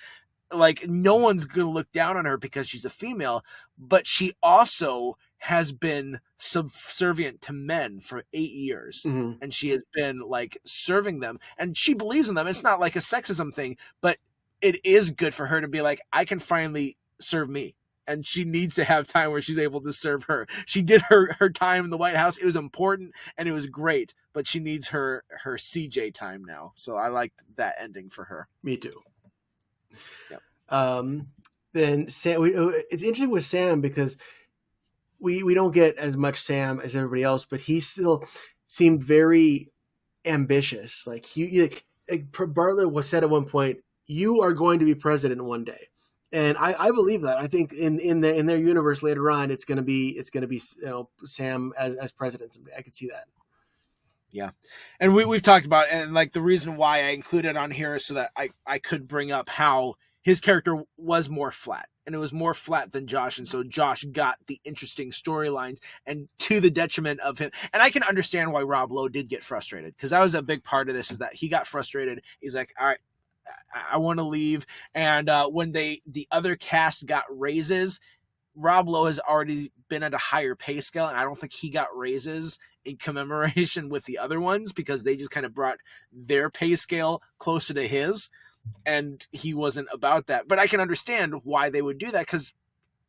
like, no one's going to look down on her because she's a female, but she also has been subservient to men for 8 years. Mm-hmm. And she has been like serving them and she believes in them. It's not like a sexism thing, but it is good for her to be like, I can finally serve me. And she needs to have time where she's able to serve her. She did her time in the White House. It was important and it was great, but she needs her CJ time now. So I liked that ending for her. Me too. Yep. Then Sam, it's interesting with Sam because we don't get as much Sam as everybody else, but he still seemed very ambitious. Like Bartlett was said at one point, "You are going to be president one day." And I believe that. I think in their universe later on, it's gonna be Sam as president someday. I could see that. Yeah, and we've talked about it, and like the reason why I included it on here is so that I could bring up how his character was more flat, and it was more flat than Josh. And so Josh got the interesting storylines, and to the detriment of him. And I can understand why Rob Lowe did get frustrated, because that was a big part of this, is that he got frustrated. He's like, all right, I want to leave. And when the other cast got raises, Rob Lowe has already been at a higher pay scale, and I don't think he got raises in commemoration with the other ones, because they just kind of brought their pay scale closer to his, and he wasn't about that. But I can understand why they would do that, because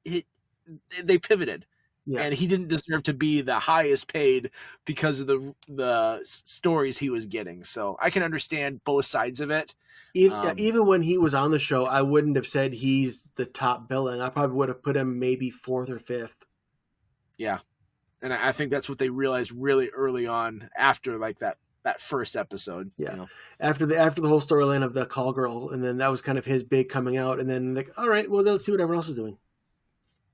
they pivoted. Yeah. And he didn't deserve to be the highest paid because of the stories he was getting. So I can understand both sides of it. Even when he was on the show, I wouldn't have said he's the top billing. I probably would have put him maybe 4th or 5th. Yeah. And I think that's what they realized really early on after like that first episode. Yeah. You know? After the whole storyline of the call girl, and then that was kind of his big coming out, and then like, all right, well, let's see what everyone else is doing.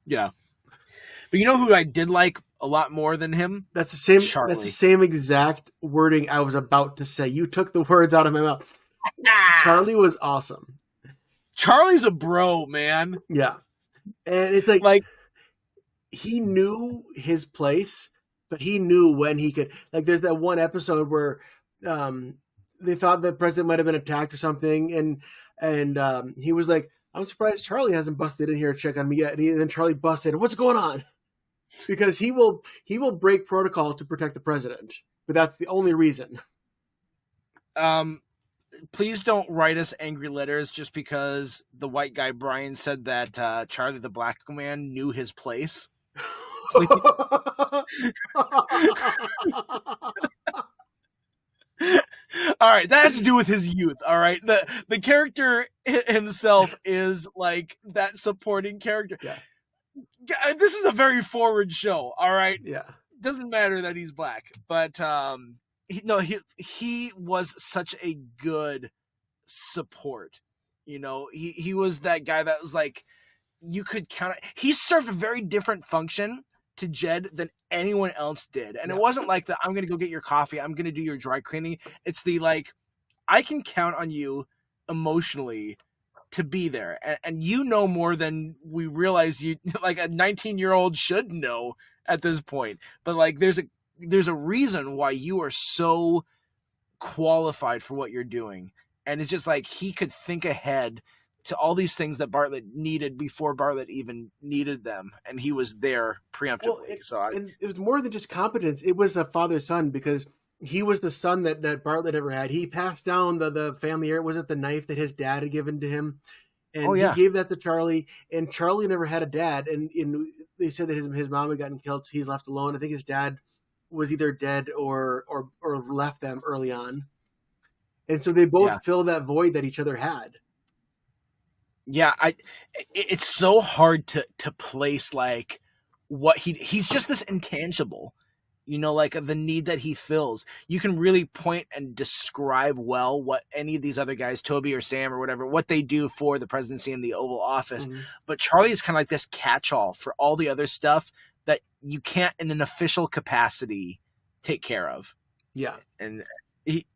Yeah. But you know who I did like a lot more than him? That's the same. Charlie. That's the same exact wording I was about to say. You took the words out of my mouth. Charlie was awesome. Charlie's a bro, man. Yeah, and it's like he knew his place, but he knew when he could. Like, there's that one episode where they thought the president might have been attacked or something, and he was like, "I'm surprised Charlie hasn't busted in here to check on me yet." And then Charlie busted. What's going on? Because he will break protocol to protect the president, but that's the only reason. Please don't write us angry letters just because the white guy Brian said that Charlie the black man knew his place. All right, that has to do with his youth. All right, the character himself is like that supporting character. Yeah. This is a very forward show. All right. Yeah. Doesn't matter that he's black, but he was such a good support. You know, he was that guy that was like, you could count it. He served a very different function to Jed than anyone else did. And It wasn't like I'm going to go get your coffee, I'm going to do your dry cleaning. It's the like, I can count on you emotionally to be there. And you know more than we realize you, like a 19-year-old should know at this point. But like, there's a reason why you are so qualified for what you're doing. And it's just like, he could think ahead to all these things that Bartlett needed before Bartlett even needed them, and he was there preemptively. Well, and it was more than just competence. It was a father-son, because he was the son that Bartlett ever had. He passed down the family heir. Was it the knife that his dad had given to him? And he gave that to Charlie, and Charlie never had a dad. And they said that his mom had gotten killed, so he's left alone. I think his dad was either dead or left them early on. And so they both fill that void that each other had. Yeah, it's so hard to place like what he's just this intangible, you know, like the need that he fills. You can really point and describe well what any of these other guys, Toby or Sam or whatever, what they do for the presidency in the Oval Office. Mm-hmm. But Charlie is kind of like this catch-all for all the other stuff that you can't in an official capacity take care of. Yeah. And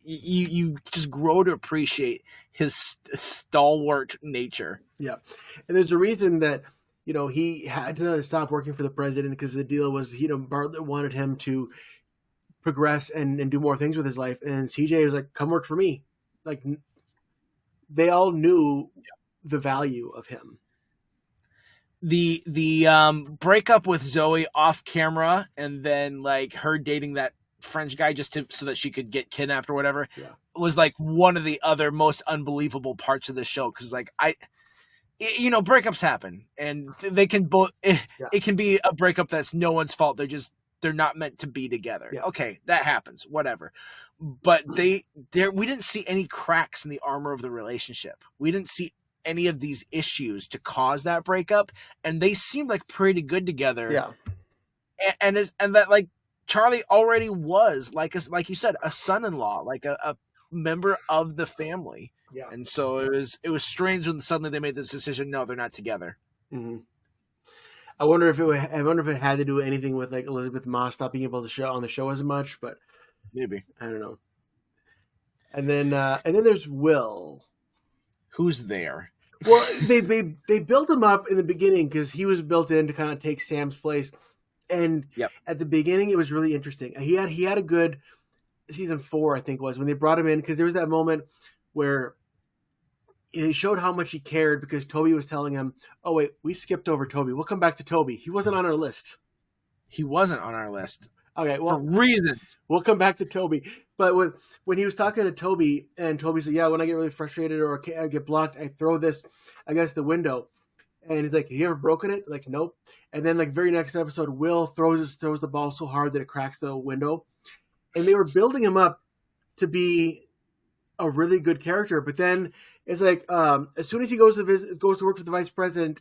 you just grow to appreciate his stalwart nature. Yeah. And there's a reason that, you know, he had to stop working for the president, because the deal was, you know, Bartlett wanted him to progress and do more things with his life. And CJ was like, come work for me. Like, they all knew the value of him. The breakup with Zoe off camera, and then like her dating that French guy just so that she could get kidnapped or whatever, was like one of the other most unbelievable parts of the show. Because like breakups happen, and they can both. It can be a breakup that's no one's fault. They're not meant to be together. Yeah. Okay, that happens. Whatever. But we didn't see any cracks in the armor of the relationship. We didn't see any of these issues to cause that breakup, and they seemed like pretty good together. Yeah. And that like. Charlie already was like you said, a son-in-law, like a member of the family. Yeah. And so it was strange when suddenly they made this decision. No, they're not together. Mm-hmm. I wonder if it had to do anything with like Elizabeth Moss not being able to show on the show as much, but maybe, I don't know. And then there's Will. Who's there? Well, they built him up in the beginning because he was built in to kind of take Sam's place, and at the beginning it was really interesting. He had a good season 4, I think was when they brought him in, because there was that moment where he showed how much he cared because Toby was telling him, "Oh wait, we skipped over Toby. We'll come back to Toby. He wasn't on our list." He wasn't on our list. Okay, well, for reasons. We'll come back to Toby. But when he was talking to Toby, and Toby said, "Yeah, when I get really frustrated or I get blocked, I throw this against the window." And he's like, "Have you ever broken it?" Like, nope. And then, like, very next episode, Will throws the ball so hard that it cracks the window. And they were building him up to be a really good character, but then it's like as soon as he goes to work for the vice president,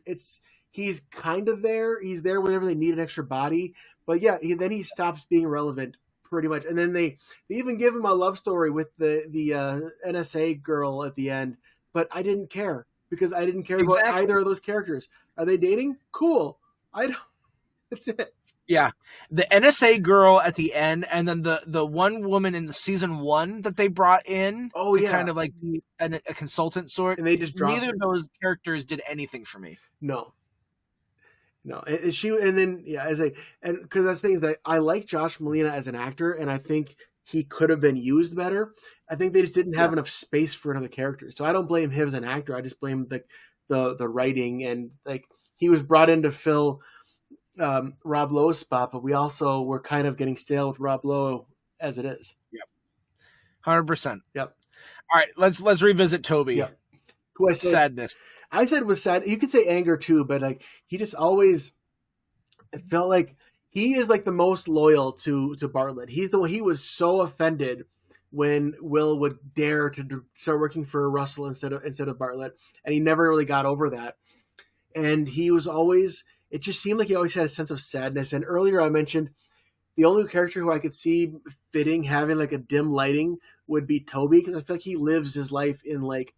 he's kind of there. He's there whenever they need an extra body, but yeah, then he stops being relevant pretty much. And then they even give him a love story with the NSA girl at the end, but I didn't care because I didn't care about either of those characters. Are they dating? Cool. I don't. That's it. Yeah, the NSA girl at the end, and then the one woman in the season 1 that they brought in. Oh yeah, kind of like a consultant sort. And they just neither of those characters did anything for me. No. She and then and because that's the thing is that I like Josh Malina as an actor, and I think he could have been used better. I think they just didn't have enough space for another character, so I don't blame him as an actor. I just blame the writing, and like he was brought in to fill Rob Lowe's spot, but we also were kind of getting stale with Rob Lowe as it is. Yep, 100%. Yep. All right, let's revisit Toby. Yep. Who I said sadness. I said was sad. You could say anger too, but like he just always, it felt like he is like the most loyal to Bartlett. He was so offended when Will would dare to start working for Russell instead of Bartlett, and he never really got over that. And he was always. It just seemed like he always had a sense of sadness. And earlier I mentioned the only character who I could see fitting having like a dim lighting would be Toby, because I feel like he lives his life in like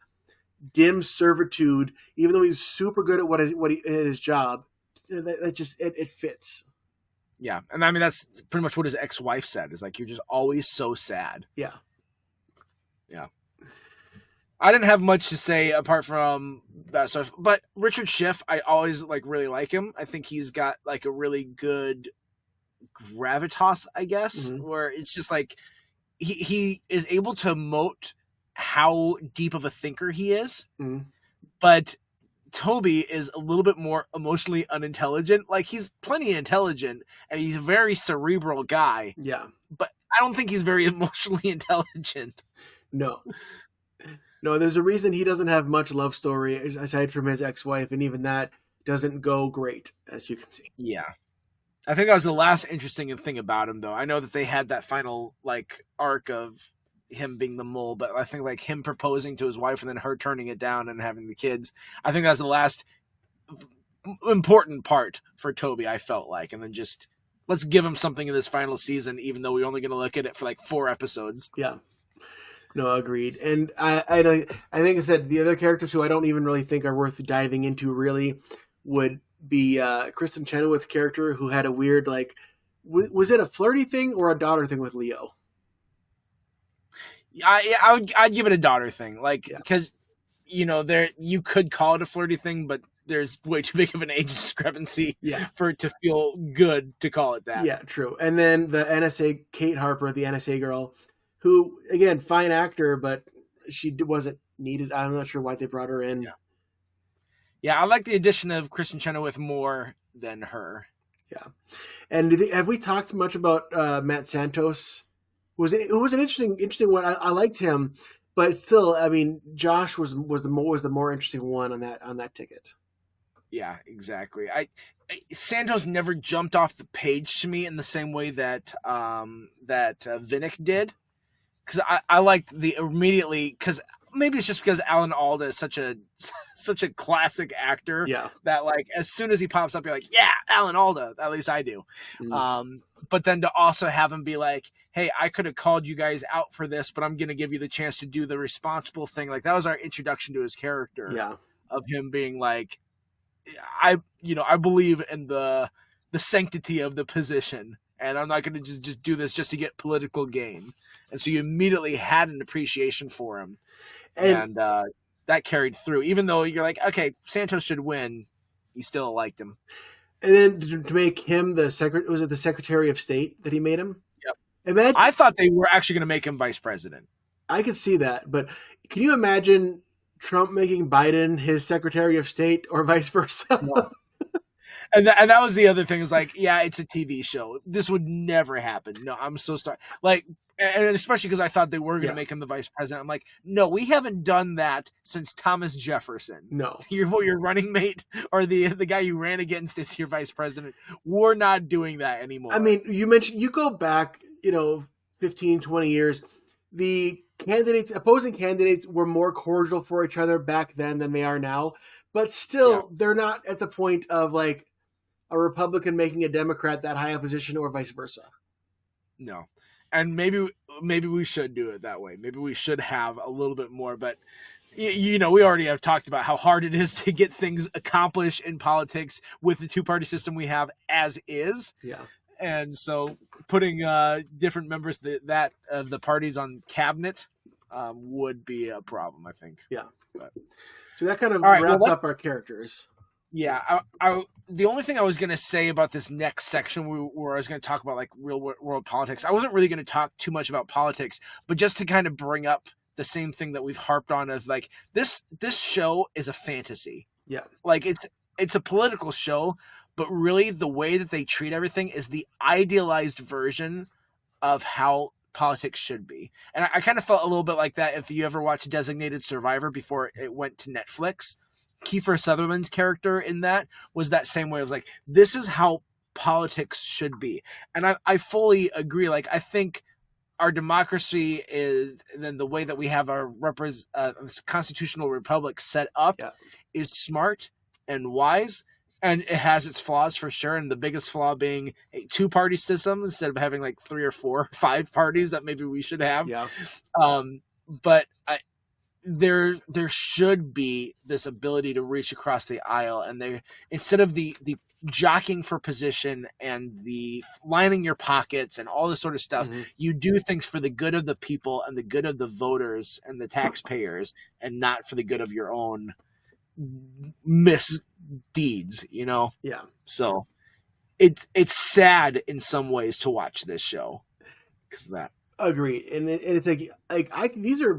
dim servitude, even though he's super good at his job. That just it fits. Yeah, and I mean that's pretty much what his ex-wife said. Is like you're just always so sad. Yeah. I didn't have much to say apart from that stuff, but Richard Schiff, I always really like him. I think he's got like a really good gravitas, I guess, where it's just like he is able to emote how deep of a thinker he is, but Toby is a little bit more emotionally unintelligent. Like he's plenty intelligent and he's a very cerebral guy. Yeah, but I don't think he's very emotionally intelligent. No, there's a reason he doesn't have much love story aside from his ex-wife, and even that doesn't go great, as you can see. Yeah. I think that was the last interesting thing about him, though. I know that they had that final, arc of him being the mole, but I think, him proposing to his wife and then her turning it down and having the kids, I think that's the last important part for Toby, I felt like. And then just, let's give him something in this final season, even though we're only going to look at it for, 4 episodes. Yeah. No, agreed. And I think I said the other characters who I don't even really think are worth diving into really would be Kristen Chenoweth's character, who had a weird was it a flirty thing or a daughter thing with Leo? I'd give it a daughter thing, because you could call it a flirty thing, but there's way too big of an age discrepancy for it to feel good to call it that. Yeah, true. And then the NSA Kate Harper, the NSA girl, who, again, fine actor, but she wasn't needed. I'm not sure why they brought her in. Yeah, I like the addition of Kristen Chenoweth more than her. Yeah. And have we talked much about Matt Santos? It was an interesting one. I liked him, but still, I mean, Josh was the more interesting one on that ticket. Yeah, exactly. Santos never jumped off the page to me in the same way that Vinnick did. Because I liked because maybe it's just because Alan Alda is such a classic actor that as soon as he pops up, you're like, yeah, Alan Alda. At least I do. But then to also have him be like, hey, I could have called you guys out for this, but I'm going to give you the chance to do the responsible thing. That was our introduction to his character. Yeah. Of him being like, I believe in the sanctity of the position. And I'm not going to just do this just to get political gain. And so you immediately had an appreciation for him. And that carried through. Even though you're like, okay, Santos should win, you still liked him. And then to make him the Secretary of State that he made him? Yep. I thought they were actually going to make him vice president. I could see that, but can you imagine Trump making Biden his Secretary of State or vice versa? No. And that was the other thing, is like, yeah, it's a TV show. This would never happen. No, I'm so sorry. Like, and especially because I thought they were going to make him the vice president. I'm like, no, we haven't done that since Thomas Jefferson. No. Your running mate or the guy you ran against is your vice president. We're not doing that anymore. I mean, you go back, 15, 20 years, the opposing candidates were more cordial for each other back then than they are now. But still, they're not at the point of like a Republican making a Democrat that high a position or vice versa. No. And maybe we should do it that way. Maybe we should have a little bit more. But, we already have talked about how hard it is to get things accomplished in politics with the two-party system we have as is. Yeah. And so putting different members of the parties on cabinet would be a problem, I think. Yeah. But. So that kind of wraps up our characters. Yeah. The only thing I was going to say about this next section where I was going to talk about like real world politics, I wasn't really going to talk too much about politics, but just to kind of bring up the same thing that we've harped on of like this show is a fantasy. Yeah. Like it's a political show, but really the way that they treat everything is the idealized version of how politics should be. And I kind of felt a little bit like that if you ever watched Designated Survivor before it went to Netflix. Kiefer Sutherland's character in that was that same way. It was like, this is how politics should be. And I fully agree. Like, I think our democracy is, and then the way that we have our constitutional republic set up is smart and wise. And it has its flaws for sure. And the biggest flaw being a two-party system instead of having like 3 or 4 or 5 parties that maybe we should have. Yeah. But there should be this ability to reach across the aisle. And instead of the jockeying for position and the lining your pockets and all this sort of stuff, you do things for the good of the people and the good of the voters and the taxpayers and not for the good of your own misdeeds, Yeah. So it's sad in some ways to watch this show because of that. Agreed. And it's these are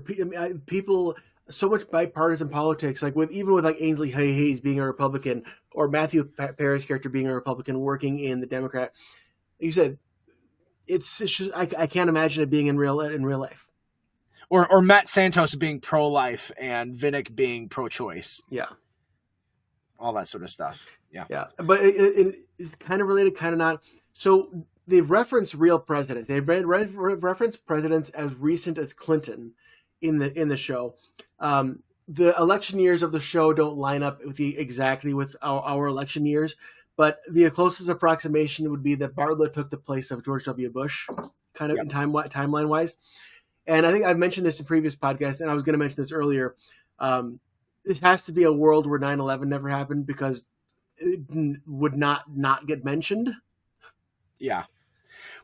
people so much bipartisan politics, like with Ainsley Hayes being a Republican or Matthew Perry's character being a Republican working in the Democrat. You said it's just, I can't imagine it being in real life. Or Matt Santos being pro-life and Vinnick being pro-choice. Yeah. All that sort of stuff. Yeah. Yeah. But it's kind of related, kind of not. So they reference real presidents. They reference presidents as recent as Clinton in the show. The election years of the show don't line up exactly with our election years, but the closest approximation would be that Bartlett took the place of George W. Bush, kind of in timeline wise. And I think I've mentioned this in previous podcasts, and I was going to mention this earlier. It has to be a world where 9/11 never happened because it would not get mentioned. Yeah.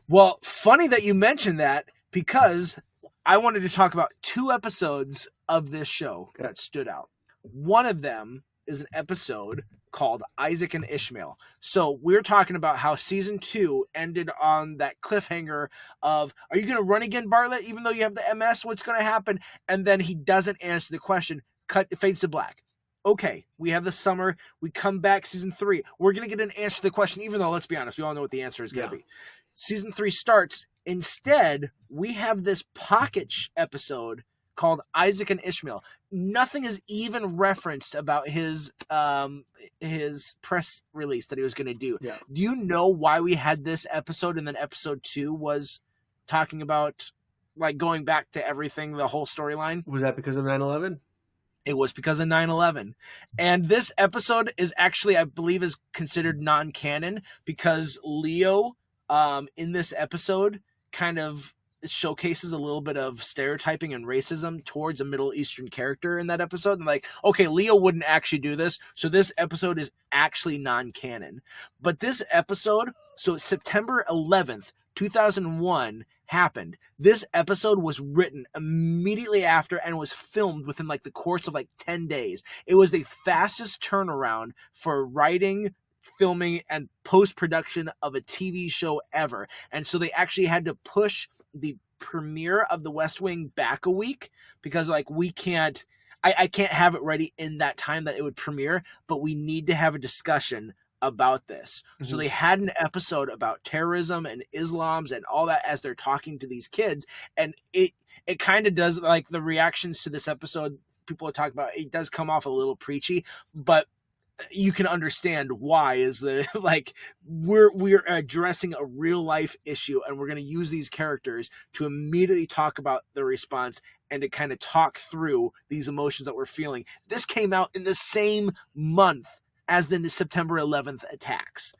Well, funny that you mentioned that because I wanted to talk about 2 episodes of this show that stood out. One of them is an episode called Isaac and Ishmael. So we're talking about how season 2 ended on that cliffhanger of, are you going to run again, Bartlett, even though you have the MS? What's going to happen? And then he doesn't answer the question. It fades to black. Okay, we have the summer. We come back season 3. We're going to get an answer to the question, even though, let's be honest, we all know what the answer is going to be. Season 3 starts. Instead, we have this pocket episode called Isaac and Ishmael. Nothing is even referenced about his press release that he was going to do. Yeah. Do you know why we had this episode and then episode 2 was talking about like going back to everything, the whole storyline? Was that because of 9/11? It was because of 9/11. And this episode is actually, I believe, is considered non-canon because Leo in this episode kind of showcases a little bit of stereotyping and racism towards a Middle Eastern character in that episode. And like, okay, Leo wouldn't actually do this. So this episode is actually non-canon. But this episode, so September 11th, 2001, happened. This episode was written immediately after and was filmed within like the course of like 10 days. It was the fastest turnaround for writing, filming, and post-production of a TV show ever. And so they actually had to push the premiere of The West Wing back a week because like I can't have it ready in that time that it would premiere, but we need to have a discussion about this. Mm-hmm. So they had an episode about terrorism and Islams and all that as they're talking to these kids. And it kind of does, like, the reactions to this episode, people are talking about, it does come off a little preachy, but you can understand why. Is the like we're addressing a real life issue, and we're going to use these characters to immediately talk about the response and to kind of talk through these emotions that we're feeling. This came out in the same month as the September 11th attacks.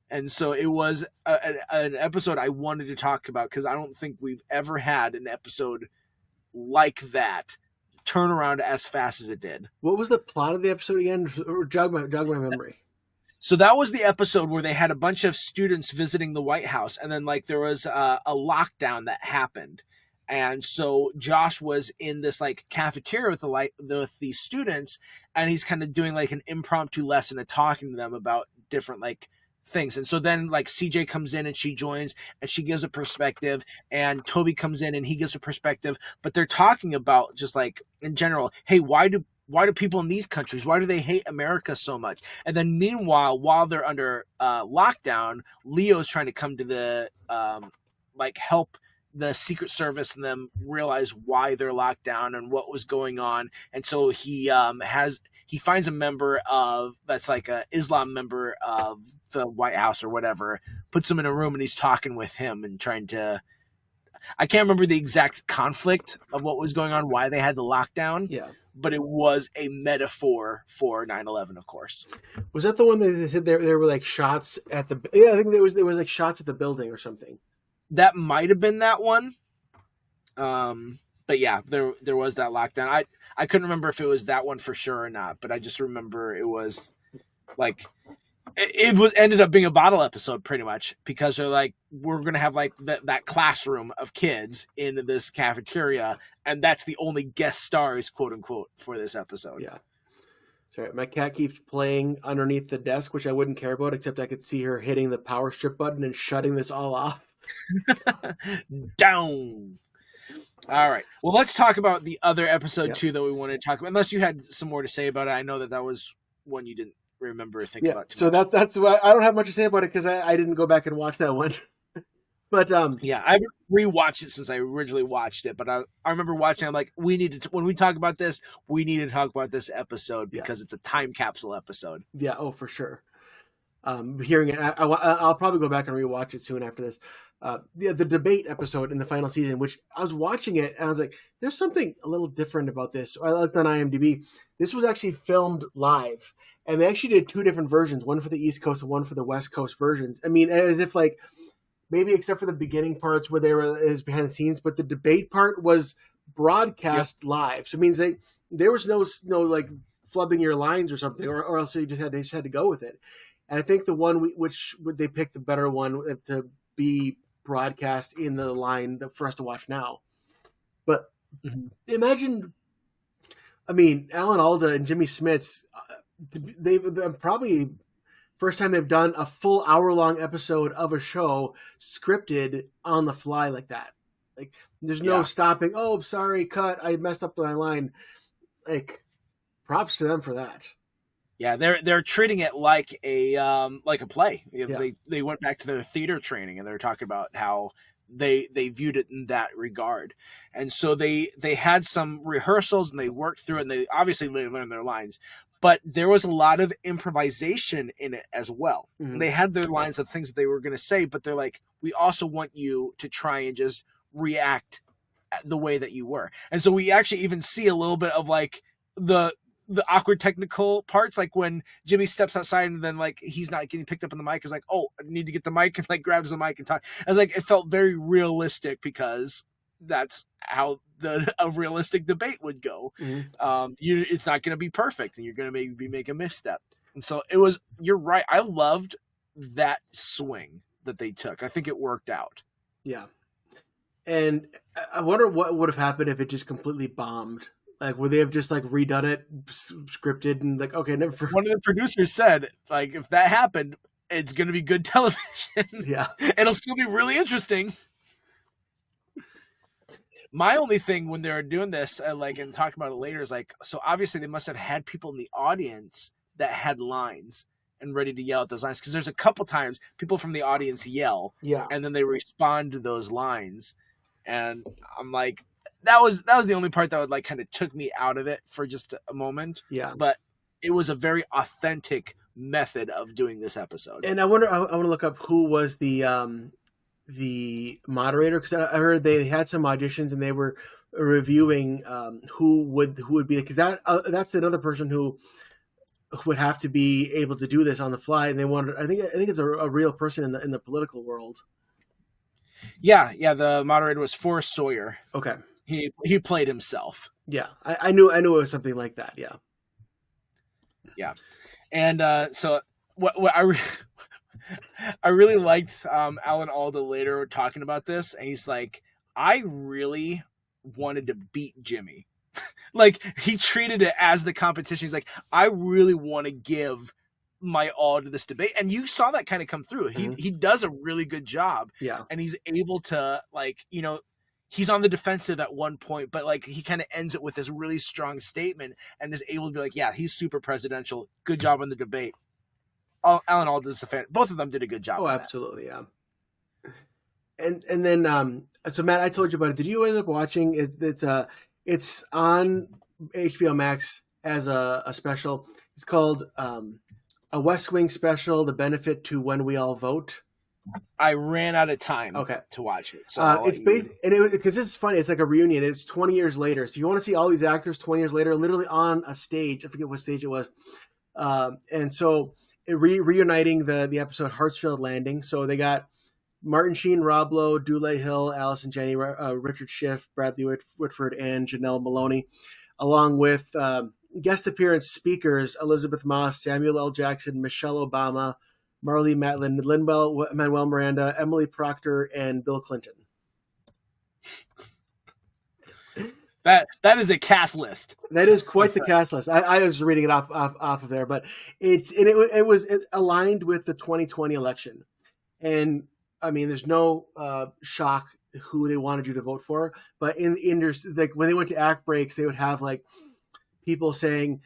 And so it was an episode I wanted to talk about because I don't think we've ever had an episode like that turn around as fast as it did. What was the plot of the episode again? Or jog my memory. So that was the episode where they had a bunch of students visiting the White House, and then like there was a lockdown that happened. And so Josh was in this like cafeteria with these students, and he's kind of doing like an impromptu lesson and talking to them about different like things. And so then like CJ comes in and she joins and she gives a perspective, and Toby comes in and he gives a perspective, but they're talking about just like in general, hey, why do people in these countries, why do they hate America so much? And then meanwhile, while they're under lockdown, Leo's trying to come to the like help the Secret Service and them realize why they're locked down and what was going on. And so he finds a member of that's like a Islam member of the White House or whatever, puts him in a room, and he's talking with him and trying to, I can't remember the exact conflict of what was going on, why they had the lockdown. Yeah. But it was a metaphor for 9/11, of course. Was that the one that they said there were like shots at the? Yeah, I think there was like shots at the building or something. That might have been that one. But yeah, there was that lockdown. I couldn't remember if it was that one for sure or not, but I just remember it was like it was ended up being a bottle episode pretty much, because they're like, we're gonna have like that classroom of kids in this cafeteria, and that's the only guest stars, quote unquote, for this episode. Yeah. Sorry, my cat keeps playing underneath the desk, which I wouldn't care about, except I could see her hitting the power strip button and shutting this all off. Down. All right. Well, let's talk about the other episode too that we wanted to talk about. Unless you had some more to say about it. I know that was one you didn't remember or think about too much. That's why I don't have much to say about it, because I didn't go back and watch that one. But yeah, I haven't rewatched it since I originally watched it. But I remember watching. I'm like, we need to when we talk about this, we need to talk about this episode because it's a time capsule episode. Yeah. Oh, for sure. Hearing it, I'll probably go back and rewatch it soon after this. The debate episode in the final season, which I was watching it and I was like, there's something a little different about this. I looked on IMDb. This was actually filmed live, and they actually did two different versions, one for the East Coast and one for the West Coast versions. I mean, as if like maybe except for the beginning parts where it was behind the scenes, but the debate part was broadcast live. So it means there was no like flubbing your lines or something, or else they just had to go with it. And I think the one which they picked the better one to be broadcast in the line for us to watch now. But imagine, I mean, Alan Alda and Jimmy Smits, they're probably first time they've done a full hour-long episode of a show scripted on the fly like that. Like, there's no stopping. Oh, sorry, cut. I messed up my line. Like, props to them for that. Yeah, they're treating it like a play. They went back to their theater training, and they're talking about how they viewed it in that regard. And so they had some rehearsals, and they worked through it, and they obviously learned their lines. But there was a lot of improvisation in it as well. Mm-hmm. They had their lines of things that they were going to say, but they're like, we also want you to try and just react the way that you were. And so we actually even see a little bit of like the awkward technical parts, like when Jimmy steps outside and then like he's not getting picked up on the mic, is like, oh, I need to get the mic, and like grabs the mic and talk. I was like, it felt very realistic because that's how a realistic debate would go. Mm-hmm. It's not going to be perfect, and you're going to maybe make a misstep. And so it was. You're right. I loved that swing that they took. I think it worked out. Yeah. And I wonder what would have happened if it just completely bombed. Like, would they have just like redone it, scripted, and like, okay, never. One of the producers said, like, if that happened, it's going to be good television. Yeah, it'll still be really interesting. My only thing when they were doing this, like, and talking about it later, is like, so obviously they must have had people in the audience that had lines and ready to yell at those lines, because there's a couple times people from the audience yell, yeah, and then they respond to those lines, and I'm like, that was the only part that would like kind of took me out of it for just a moment. yeah. But it was a very authentic method of doing this episode. And I wonder, I want to look up who was the moderator, because I heard they had some auditions and they were reviewing who would be, because that's another person who would have to be able to do this on the fly, and they wanted. I think it's a real person in the political world. Yeah. The moderator was Forrest Sawyer. Okay, he played himself. Yeah, I knew it was something like that. Yeah, and so what I really liked Alan Alda later talking about this, and he's like, I really wanted to beat Jimmy. Like, he treated it as the competition. He's like, I really want to give my all to this debate. And you saw that kind of come through. He does a really good job. Yeah. And he's able to, like, you know, he's on the defensive at one point, but like he kind of ends it with this really strong statement and is able to be like, yeah, he's super presidential. Good job on the debate. Alan Alda's a fan. Both of them did a good job. Oh, absolutely, yeah. And then so Matt, I told you about it. Did you end up watching it? It's on HBO Max as a special. It's called a West Wing special, The Benefit to When We All Vote. I ran out of time to watch it. So it's based, and because it's funny, it's like a reunion. It's 20 years later. So you want to see all these actors 20 years later, literally on a stage. I forget what stage it was. And so reuniting the episode Hartsfield Landing. So they got Martin Sheen, Rob Lowe, Dule Hill, Allison Janney, Richard Schiff, Bradley Whitford, and Janelle Maloney, along with guest appearance speakers Elizabeth Moss, Samuel L. Jackson, Michelle Obama, Marlee Matlin, Lin-Manuel Miranda, Emily Proctor, and Bill Clinton. That is a cast list. That is quite the cast list. I was reading it off of there, but it was aligned with the 2020 election, and I mean, there's no shock who they wanted you to vote for, but in like when they went to act breaks, they would have like people saying,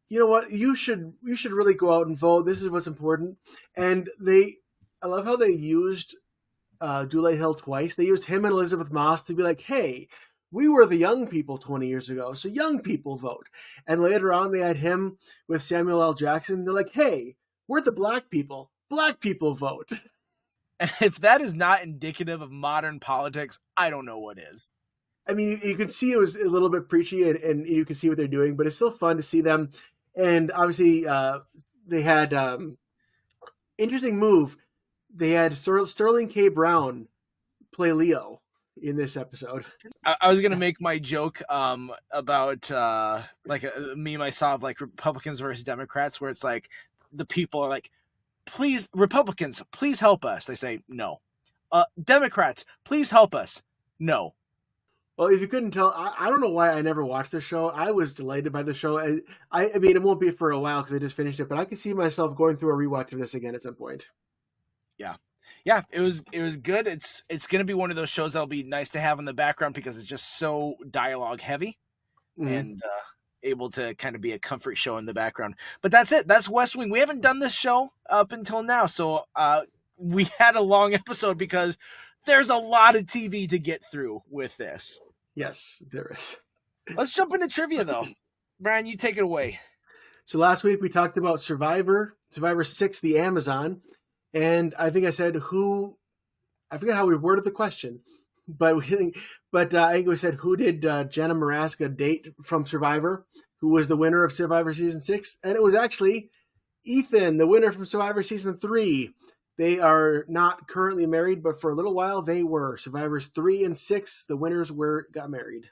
you know what, you should really go out and vote. This is what's important. And I love how they used Dule Hill twice. They used him and Elizabeth Moss to be like, hey, we were the young people 20 years ago, so young people vote. And later on, they had him with Samuel L. Jackson. They're like, hey, we're the black people vote. And if that is not indicative of modern politics, I don't know what is. I mean, you could see it was a little bit preachy, and you can see what they're doing, but it's still fun to see them. And obviously, they had interesting move. They had Sterling K. Brown play Leo in this episode. I was gonna make my joke about like a meme I saw of like Republicans versus Democrats, where it's like the people are like, please, Republicans, please help us. They say no. Democrats, please help us. No. Well, if you couldn't tell, I don't know why I never watched the show. I was delighted by the show. I mean, it won't be for a while because I just finished it, but I can see myself going through a rewatch of this again at some point. Yeah, it was good. It's going to be one of those shows that'll be nice to have in the background because it's just so dialogue heavy and able to kind of be a comfort show in the background. But that's it. That's West Wing. We haven't done this show up until now, so we had a long episode because there's a lot of TV to get through with this. Yes, there is. Let's jump into trivia, though. Brian, you take it away. So last week we talked about Survivor 6, The Amazon. And I think I said I forget how we worded the question, but I think we said, who did Jenna Maraska date from Survivor? Who was the winner of Survivor Season 6? And it was actually Ethan, the winner from Survivor Season 3. They are not currently married, but for a little while they were. Survivors 3 and 6, the winners got married.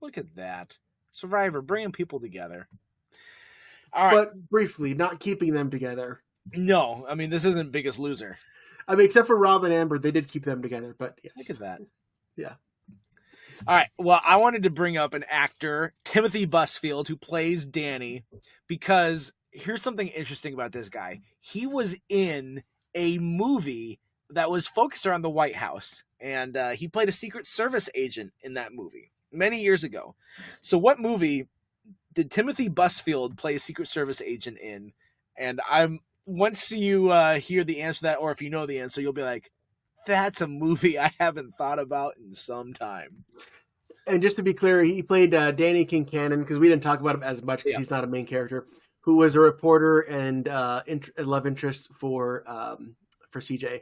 Look at that. Survivor, bringing people together. All right. But briefly, not keeping them together. No, I mean, this isn't Biggest Loser. I mean, except for Rob and Amber, they did keep them together, but yes. Look at that. Yeah. All right. Well, I wanted to bring up an actor, Timothy Busfield, who plays Danny, because here's something interesting about this guy. He was in a movie that was focused around the White House, and he played a Secret Service agent in that movie many years ago. So, what movie did Timothy Busfield play a Secret Service agent in? And I'm once you hear the answer to that, or if you know the answer, you'll be like, "That's a movie I haven't thought about in some time." And just to be clear, he played Danny Kincannon, because we didn't talk about him as much because he's not a main character, who was a reporter and love interest for CJ.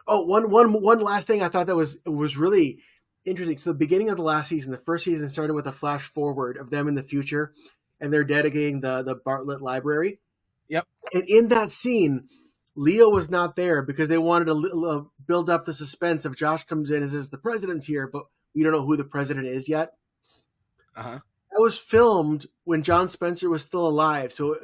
Oh, one last thing I thought that was really interesting. So the beginning of the last season, the first season started with a flash forward of them in the future, and they're dedicating the Bartlett Library. Yep. And in that scene, Leo was not there because they wanted to build up the suspense of Josh comes in and says the president's here, but we don't know who the president is yet. Uh-huh. That was filmed when John Spencer was still alive. So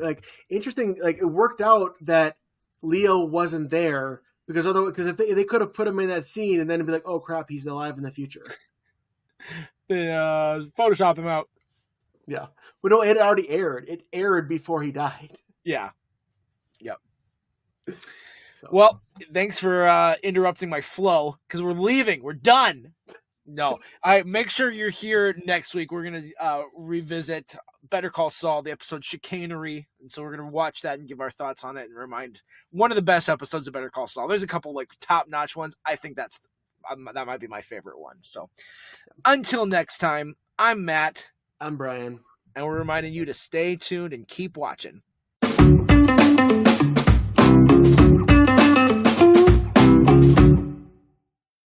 interesting, it worked out that Leo wasn't there because if they could have put him in that scene and then be like, oh crap, he's alive in the future. They Photoshop him out. Yeah. But no, it had already aired. It aired before he died. Yeah. Yep. So. Well, thanks for interrupting my flow because we're leaving. We're done. No. All right, make sure you're here next week. We're going to revisit Better Call Saul, the episode Chicanery. And so we're going to watch that and give our thoughts on it and remind one of the best episodes of Better Call Saul. There's a couple top-notch ones. I think that might be my favorite one. So until next time, I'm Matt. I'm Brian. And we're reminding you to stay tuned and keep watching.